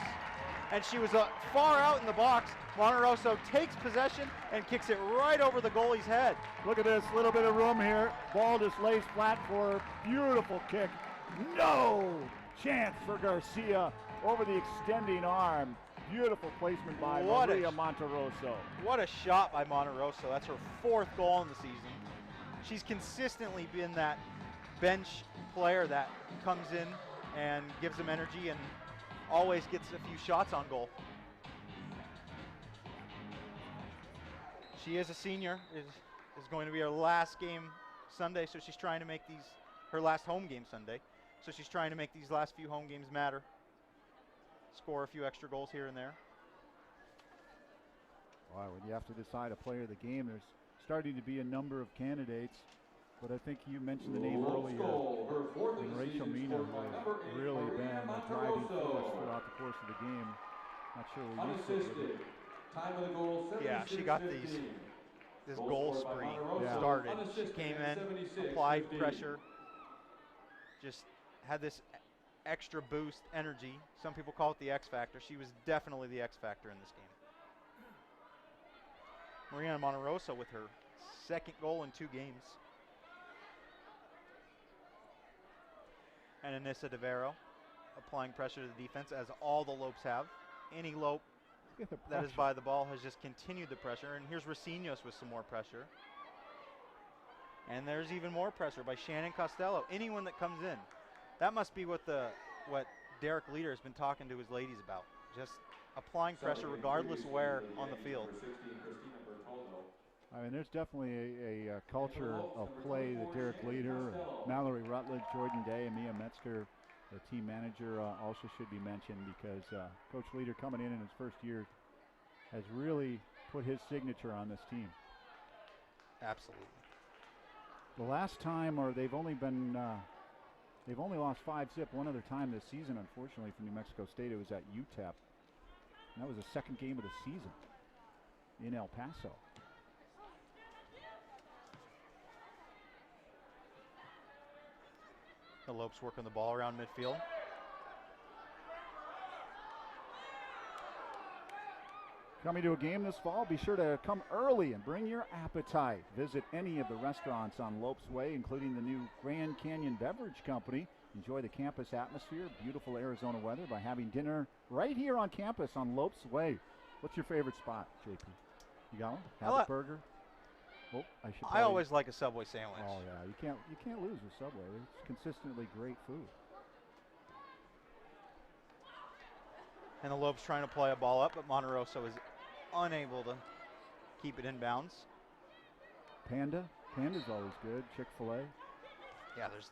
and she was far out in the box. Monterosso takes possession and kicks it right over the goalie's head. Look at this, little bit of room here. Ball just lays flat for her. Beautiful kick. No chance for Garcia over the extending arm. Beautiful placement by Maria Monterosso. What a shot by Monterosso. That's her 4th goal in the season. She's consistently been that bench player that comes in and gives them energy and always gets a few shots on goal. She is a senior. Is going to be her last game Sunday, so she's trying to make these her last home game Sunday. So she's trying to make these last few home games matter. Score a few extra goals here and there. Wow, when you have to decide a player of the game, there's starting to be a number of candidates, but I think you mentioned the name earlier, and Rachel Mina, who has really been a driving force throughout the course of the game. Not sure where you sit with it. Time of the goal, Yeah, she got this goal spree started. She came in, applied pressure, just had this extra boost, energy. Some people call it the X factor. She was definitely the X factor in this game. Maria Monterosso with her 2nd goal in 2 games. And Anissa DeVero applying pressure to the defense, as all the Lopes have. Any Lope that is by the ball has just continued the pressure. And here's Racinios with some more pressure. And there's even more pressure by Shannon Costello. Anyone that comes in. That must be what Derek Leader has been talking to his ladies about. Just applying pressure regardless where on the field. I mean, there's definitely a culture of play that Derek Leader, Mallory Rutledge, Jordan Day, and Mia Metzger, the team manager, also should be mentioned, because Coach Leader, coming in his first year, has really put his signature on this team. Absolutely. The last time, or they've only lost 5-0 one other time this season, unfortunately, for New Mexico State. It was at UTEP. And that was the 2nd game of the season in El Paso. The Lopes working the ball around midfield. Coming to a game this fall, be sure to come early and bring your appetite. Visit any of the restaurants on Lopes Way, including the new Grand Canyon Beverage Company. Enjoy the campus atmosphere, beautiful Arizona weather, by having dinner right here on campus on Lopes Way. What's your favorite spot, JP? You got one? Habit Burger? Oh, I always like a Subway sandwich. Oh yeah, you can't lose with Subway. It's consistently great food. And the Lopes trying to play a ball up, but Monterosso is unable to keep it in bounds. Panda's always good. Chick-fil-A. Yeah, there's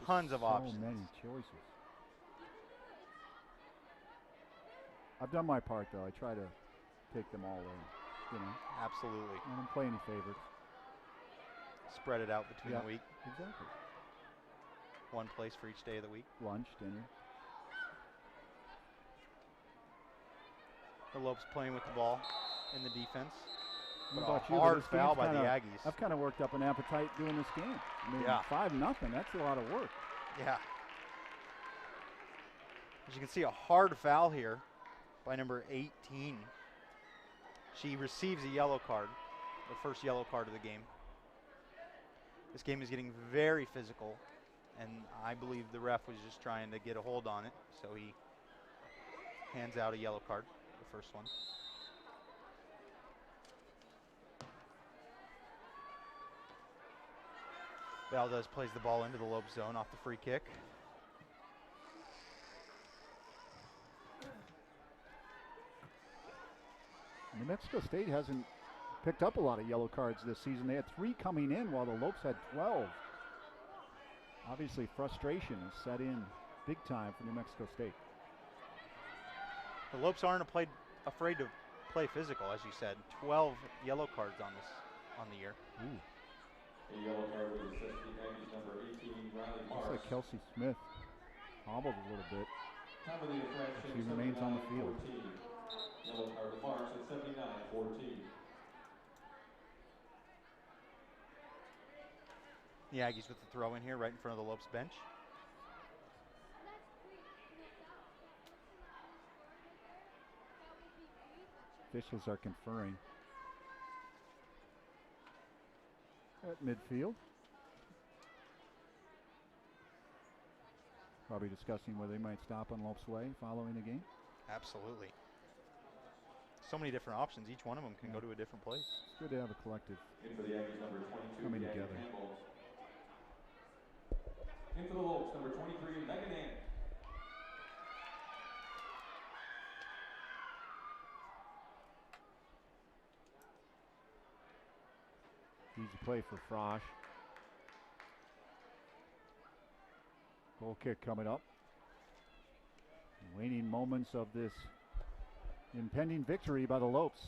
tons of options. So many choices. I've done my part, though. I try to take them all in. Absolutely. I don't play any favorites. Spread it out between the week. Exactly. One place for each day of the week. Lunch, dinner. The Lopes playing with the ball in the defense. But about a hard foul by the Aggies. I've kind of worked up an appetite doing this game. I mean, 5-0, that's a lot of work. Yeah. As you can see, a hard foul here by number 18. She receives a yellow card, the first yellow card of the game. This game is getting very physical, and I believe the ref was just trying to get a hold on it, so he hands out a yellow card, the first one. Valdez plays the ball into the Lope zone off the free kick. New Mexico State hasn't picked up a lot of yellow cards this season. They had 3 coming in while the Lopes had 12. Obviously frustration has set in big time for New Mexico State. The Lopes aren't afraid to play physical, as you said. 12 yellow cards on the year. Ooh. A yellow card was assessed to the Aggies number 18, Riley Marks. Looks like Kelsey Smith hobbled a little bit. Time of the infraction, She remains on the field. 79-14. Yellow card to Marks at 79-14. The Aggies with the throw in here right in front of the Lopes bench. Officials are conferring at midfield. Probably discussing whether they might stop on Lopes Way following the game. Absolutely. So many different options. Each one of them can go to a different place. It's good to have a collective In for the Aggies number 22, coming Megan together. Campbell. In for the Lopes, number 23, Megan Ann. Easy play for Frosch. Goal kick coming up. Waning moments of this impending victory by the Lopes.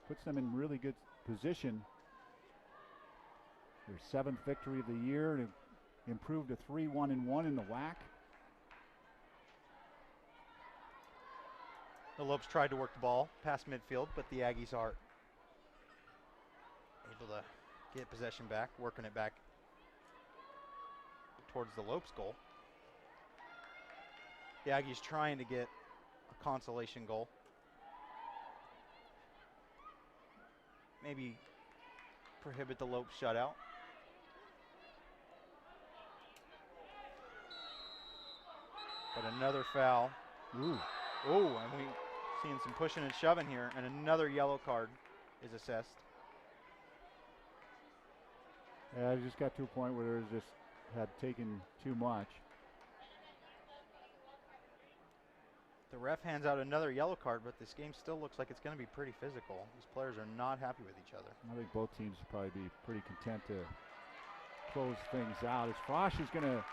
Puts them in really good position. Their 7th victory of the year to improve to 3-1-1 in the WAC. The Lopes tried to work the ball past midfield, but the Aggies are able to get possession back, working it back towards the Lopes goal. The Aggies trying to get a consolation goal. Maybe prohibit the Lopes shutout. But another foul. Ooh. Oh, and we seeing some pushing and shoving here, and another yellow card is assessed. Yeah, I just got to a point where it just had taken too much. The ref hands out another yellow card, but this game still looks like it's going to be pretty physical. These players are not happy with each other. I think both teams will probably be pretty content to close things out. As Frosch is going to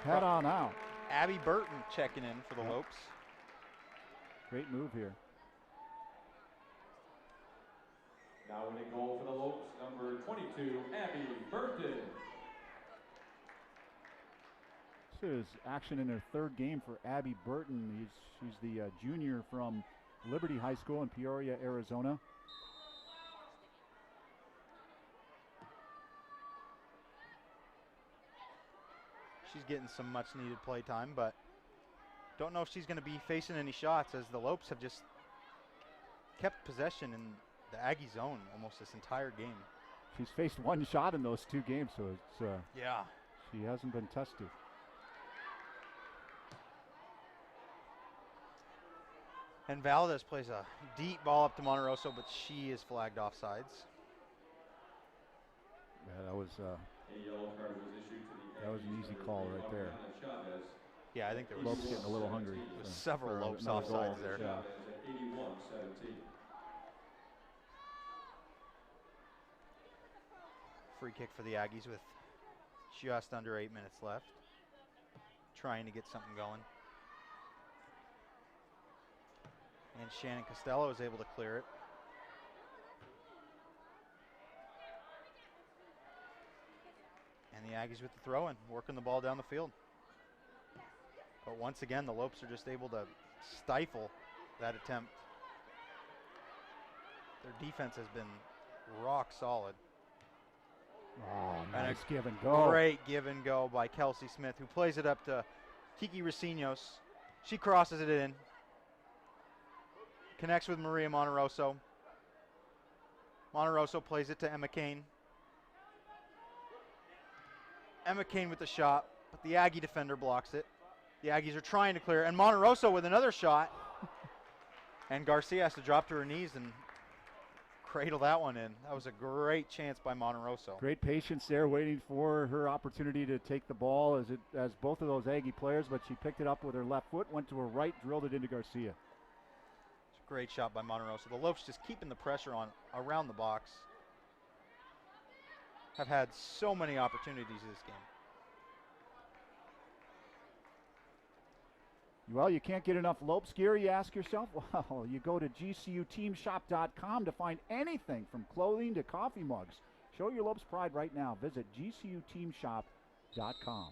head on out. Abby Burton checking in for the Lopes. Great move here. Now winning goal for the Lopes, number 22, Abby Burton. This is action in her 3rd game for Abby Burton. She's the junior from Liberty High School in Peoria, Arizona. She's getting some much needed play time, but don't know if she's going to be facing any shots, as the Lopes have just kept possession in the Aggie zone almost this entire game. She's faced 1 shot in those 2 games, so it's yeah. She hasn't been tested. And Valdez plays a deep ball up to Monteroso, but she is flagged offsides. Yeah, that was A yellow card was issued to the that was an easy call right there. Chavez. Yeah, I think there was Lopes getting a little hungry. several for Lopes another goal. offsides there. Yeah. Chavez at 81-17. Free kick for the Aggies with just under 8 minutes left. Trying to get something going. And Shannon Costello is able to clear it. And the Aggies with the throw-in, working the ball down the field. But once again, the Lopes are just able to stifle that attempt. Their defense has been rock solid. Oh, And nice a give and go. Great give and go by Kelsey Smith, who plays it up to Kiki Racinios. She crosses it in. Connects with Maria Monteroso. Monteroso plays it to Emma Kane. Emma Kane with the shot, but the Aggie defender blocks it. The Aggies are trying to clear, and Monteroso with another shot. And Garcia has to drop to her knees and cradle that one in. That was a great chance by Monteroso. Great patience there, waiting for her opportunity to take the ball as both of those Aggie players, but she picked it up with her left foot, went to her right, drilled it into Garcia. Great shot by Monroe. So the Lopes just keeping the pressure on around the box. Have had so many opportunities this game. Well, you can't get enough Lopes gear, you ask yourself? Well, you go to GCUteamshop.com to find anything from clothing to coffee mugs. Show your Lopes pride right now. Visit GCUteamshop.com.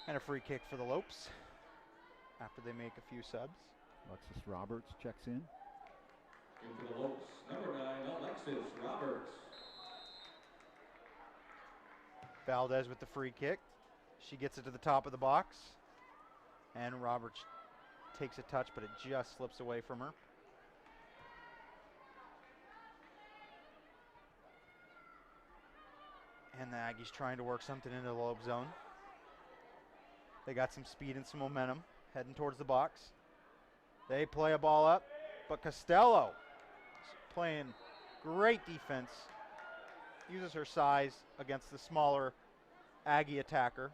And a free kick for the Lopes after they make a few subs. Alexis Roberts checks in. Into the Lopes, number 9, Alexis Roberts. Valdez with the free kick. She gets it to the top of the box. And Roberts takes a touch, but it just slips away from her. And the Aggies trying to work something into the Lobe zone. They got some speed and some momentum heading towards the box. They play a ball up, but Costello playing great defense. Uses her size against the smaller Aggie attacker.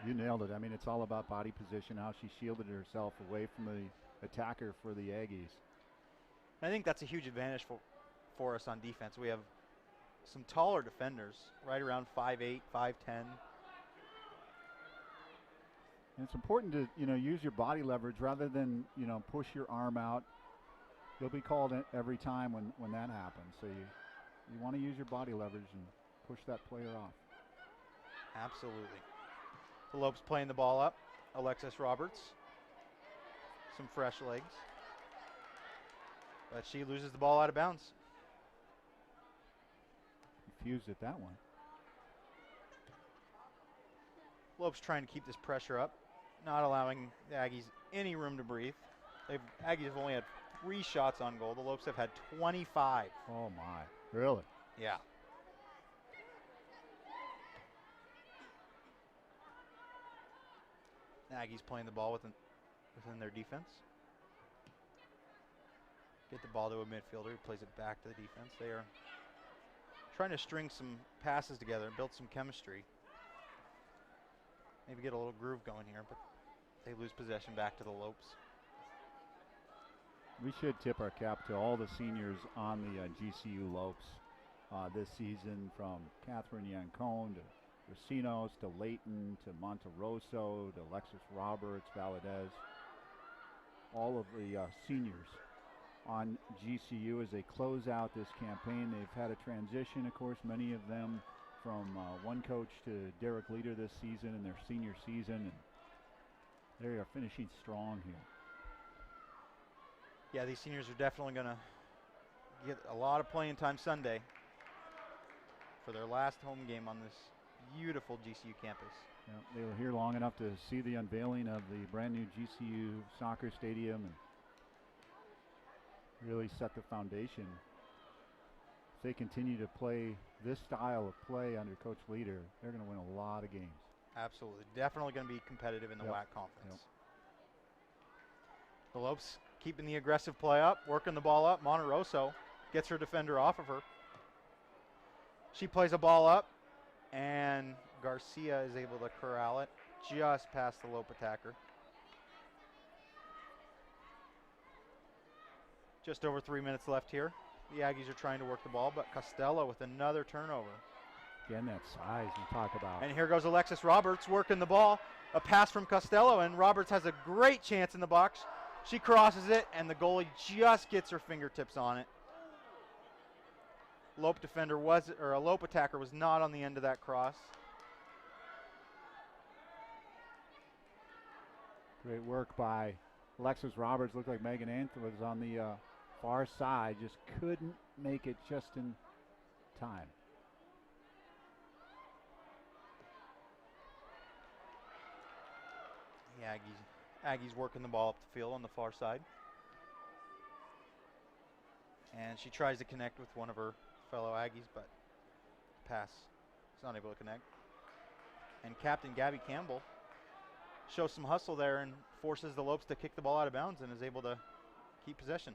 You nailed it. I mean, it's all about body position, how she shielded herself away from the attacker for the Aggies. I think that's a huge advantage for us on defense. We have some taller defenders, right around 5'8", 5'10". And it's important to, use your body leverage rather than, push your arm out. You'll be called every time when that happens. So you want to use your body leverage and push that player off. Absolutely. The Lopes playing the ball up. Alexis Roberts. Some fresh legs. But she loses the ball out of bounds. Confused at that one. Lopes trying to keep this pressure up, not allowing the Aggies any room to breathe. Aggies have only had 3 shots on goal. The Lopes have had 25. Oh my, really? Yeah. The Aggies playing the ball within their defense. Get the ball to a midfielder who plays it back to the defense. They are trying to string some passes together and build some chemistry. Maybe get a little groove going here, but they lose possession back to the Lopes. We should tip our cap to all the seniors on the GCU Lopes this season, from Catherine Yancone to Racinos to Layton to Monterosso to Alexis Roberts, Valadez. All of the seniors on GCU as they close out this campaign. They've had a transition, of course, many of them from one coach to Derek Leader this season in their senior season, and they are finishing strong here. Yeah, these seniors are definitely going to get a lot of playing time Sunday for their last home game on this beautiful GCU campus. Yeah, they were here long enough to see the unveiling of the brand new GCU soccer stadium and really set the foundation. If they continue to play this style of play under Coach Leader, they're going to win a lot of games. Absolutely. Definitely going to be competitive in the WAC conference. The Lopes keeping the aggressive play up, working the ball up. Monterosso gets her defender off of her. She plays a ball up, and Garcia is able to corral it just past the Lope attacker. Just over 3 minutes left here. The Aggies are trying to work the ball, but Costello with another turnover. Again, that size you talk about. And here goes Alexis Roberts working the ball. A pass from Costello, and Roberts has a great chance in the box. She crosses it, and the goalie just gets her fingertips on it. Lope attacker was not on the end of that cross. Great work by Alexis Roberts. Looked like Megan Anthony was on the far side, just couldn't make it just in time. The Aggies working the ball up the field on the far side. And she tries to connect with one of her fellow Aggies, but pass is not able to connect. And Captain Gabby Campbell shows some hustle there and forces the Lopes to kick the ball out of bounds and is able to keep possession.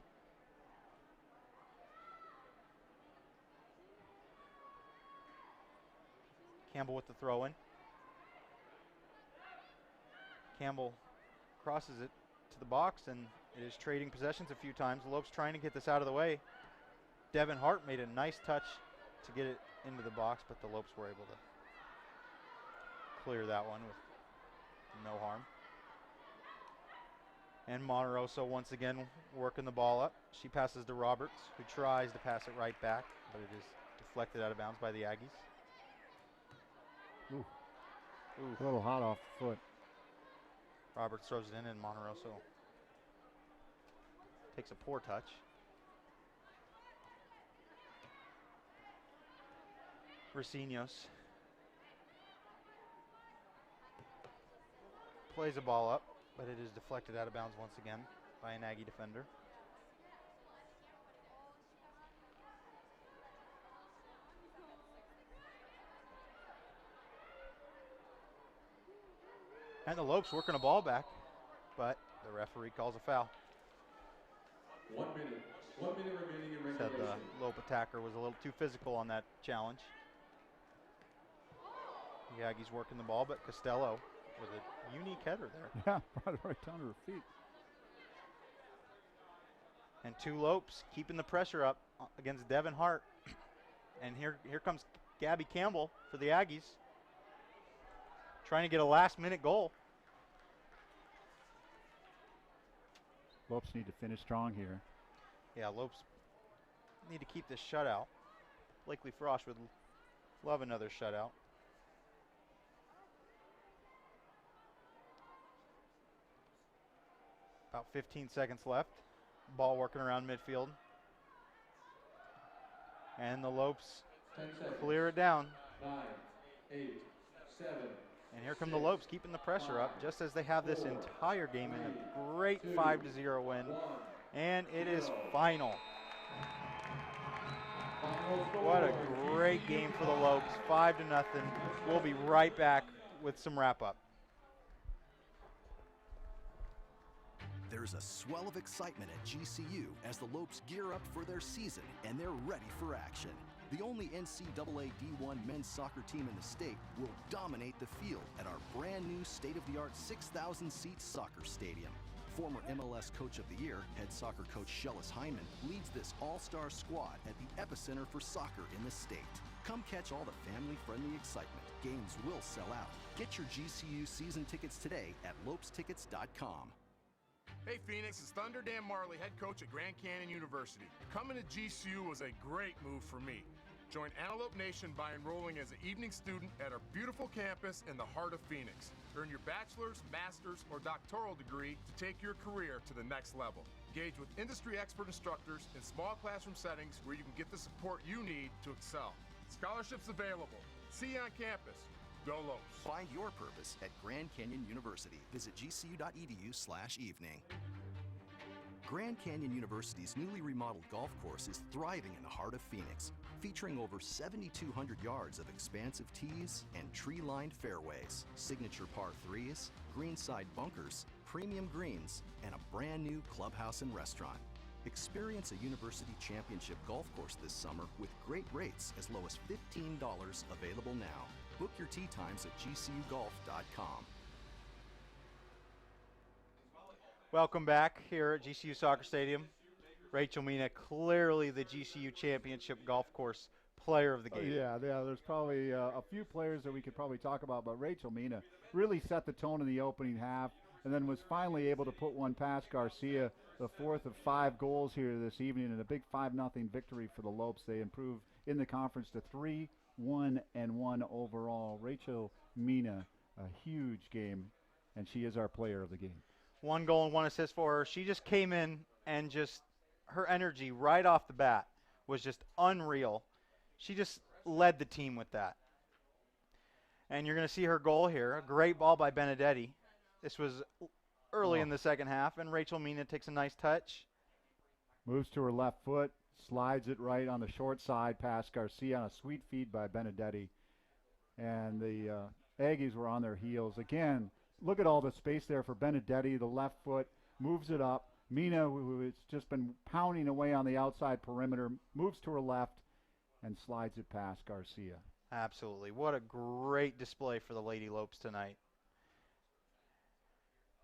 Campbell with the throw in. Campbell crosses it to the box, and it is trading possessions a few times. The Lopes trying to get this out of the way. Devin Hart made a nice touch to get it into the box, but the Lopes were able to clear that one with no harm. And Monteroso once again working the ball up. She passes to Roberts, who tries to pass it right back, but it is deflected out of bounds by the Aggies. Ooh. A little hot off the foot. Roberts throws it in, and Monteroso takes a poor touch. Racinios plays the ball up, but it is deflected out of bounds once again by an Aggie defender. And the Lopes working a ball back, but the referee calls a foul. 1 minute. 1 minute remaining in Said regulation. the Lope attacker was a little too physical on that challenge. The Aggies working the ball, but Costello with a unique header there. Yeah, brought it right down to her feet. And two Lopes keeping the pressure up against Devin Hart. And here comes Gabby Campbell for the Aggies, trying to get a last-minute goal. Lopes need to finish strong here. Yeah, Lopes need to keep this shutout. Blakely Frost would love another shutout. About 15 seconds left. Ball working around midfield. And the Lopes 10 seconds. clear it down. 9, 8, 7. And here come the Lopes keeping the pressure up, just as they have this entire game in a great 5-0 win. And it is final. What a great game for the Lopes, 5-0. We'll be right back with some wrap-up. There's a swell of excitement at GCU as the Lopes gear up for their season, and they're ready for action. The only NCAA D1 men's soccer team in the state will dominate the field at our brand new state-of-the-art 6,000-seat soccer stadium. Former MLS Coach of the Year, head soccer coach Shellis Hyman, leads this all-star squad at the epicenter for soccer in the state. Come catch all the family-friendly excitement. Games will sell out. Get your GCU season tickets today at lopestickets.com. Hey Phoenix, it's Thunder Dan Marley, head coach at Grand Canyon University. Coming to GCU was a great move for me. Join Antelope Nation by enrolling as an evening student at our beautiful campus in the heart of Phoenix. Earn your bachelor's, master's, or doctoral degree to take your career to the next level. Engage with industry expert instructors in small classroom settings where you can get the support you need to excel. Scholarships available. See you on campus. Go Lopes. Find your purpose at Grand Canyon University. Visit gcu.edu/evening. Grand Canyon University's newly remodeled golf course is thriving in the heart of Phoenix, featuring over 7,200 yards of expansive tees and tree-lined fairways, signature par 3s, greenside bunkers, premium greens, and a brand new clubhouse and restaurant. Experience a University Championship golf course this summer with great rates as low as $15 available now. Book your tee times at gcugolf.com. Welcome back here at GCU Soccer Stadium. Rachel Mina, clearly the GCU Championship Golf Course player of the game. Yeah, there's probably a few players that we could probably talk about, but Rachel Mina really set the tone in the opening half and then was finally able to put one past Garcia, the fourth of 5 goals here this evening, and a big 5-0 victory for the Lopes. They improved in the conference to 3-1-1 overall. Rachel Mina, a huge game, and she is our player of the game. 1 goal and 1 assist for her. She just came in and just her energy right off the bat was just unreal. She just led the team with that. And you're going to see her goal here. A great ball by Benedetti. This was early in the second half, and Rachel Mina takes a nice touch. Moves to her left foot, slides it right on the short side past Garcia on a sweet feed by Benedetti. And the Aggies were on their heels. Again, look at all the space there for Benedetti. The left foot moves it up. Mina, who has just been pounding away on the outside perimeter, moves to her left and slides it past Garcia. Absolutely. What a great display for the Lady Lopes tonight.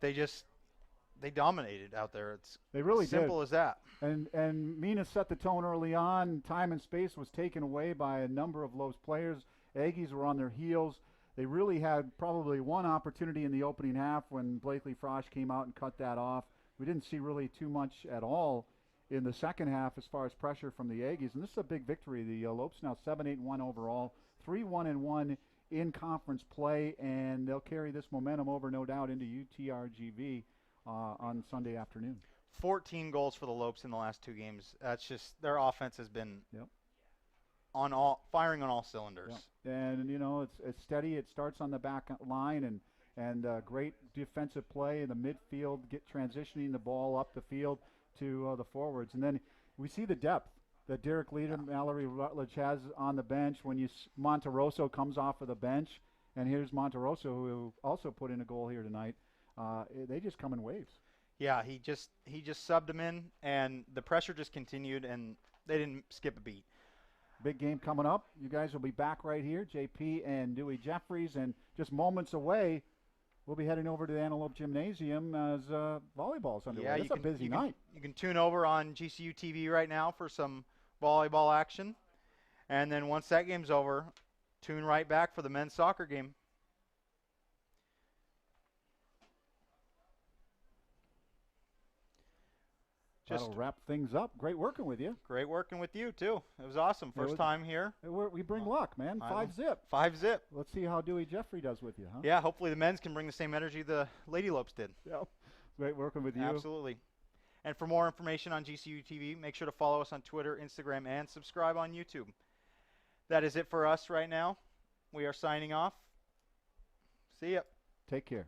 They dominated out there. It's They really simple did. as that. And Mina set the tone early on. Time and space was taken away by a number of Lopes players. Aggies were on their heels. They really had probably one opportunity in the opening half when Blakely Frosch came out and cut that off. We didn't see really too much at all in the second half as far as pressure from the Aggies. And this is a big victory. The Lopes now 7-8-1 overall, 3-1-1 in conference play, and they'll carry this momentum over, no doubt, into UTRGV on Sunday afternoon. 14 goals for the Lopes in the last 2 games. That's just, their offense has been firing on all cylinders. Yep. And, you know, it's steady. It starts on the back line and great defensive play in the midfield, transitioning the ball up the field to the forwards. And then we see the depth that Derek Leader, Mallory Rutledge has on the bench when Monterosso comes off of the bench. And here's Monterosso, who also put in a goal here tonight. They just come in waves. Yeah, he just subbed him in, and the pressure just continued, and they didn't skip a beat. Big game coming up. You guys will be back right here, JP and Dewey Jeffries, and just moments away, we'll be heading over to the Antelope Gymnasium as volleyball's underway. Yeah, it's a busy night. You can tune over on GCU TV right now for some volleyball action, and then once that game's over, tune right back for the men's soccer game. That'll wrap things up. Great working with you. Great working with you, too. It was awesome. First time here. We bring luck, man. 5-zip. 5-zip. Let's see how Dewey Jeffrey does with you, huh? Yeah, hopefully the men's can bring the same energy the Lady Lopes did. Yeah. Great working with you. Absolutely. And for more information on GCU TV, make sure to follow us on Twitter, Instagram, and subscribe on YouTube. That is it for us right now. We are signing off. See ya. Take care.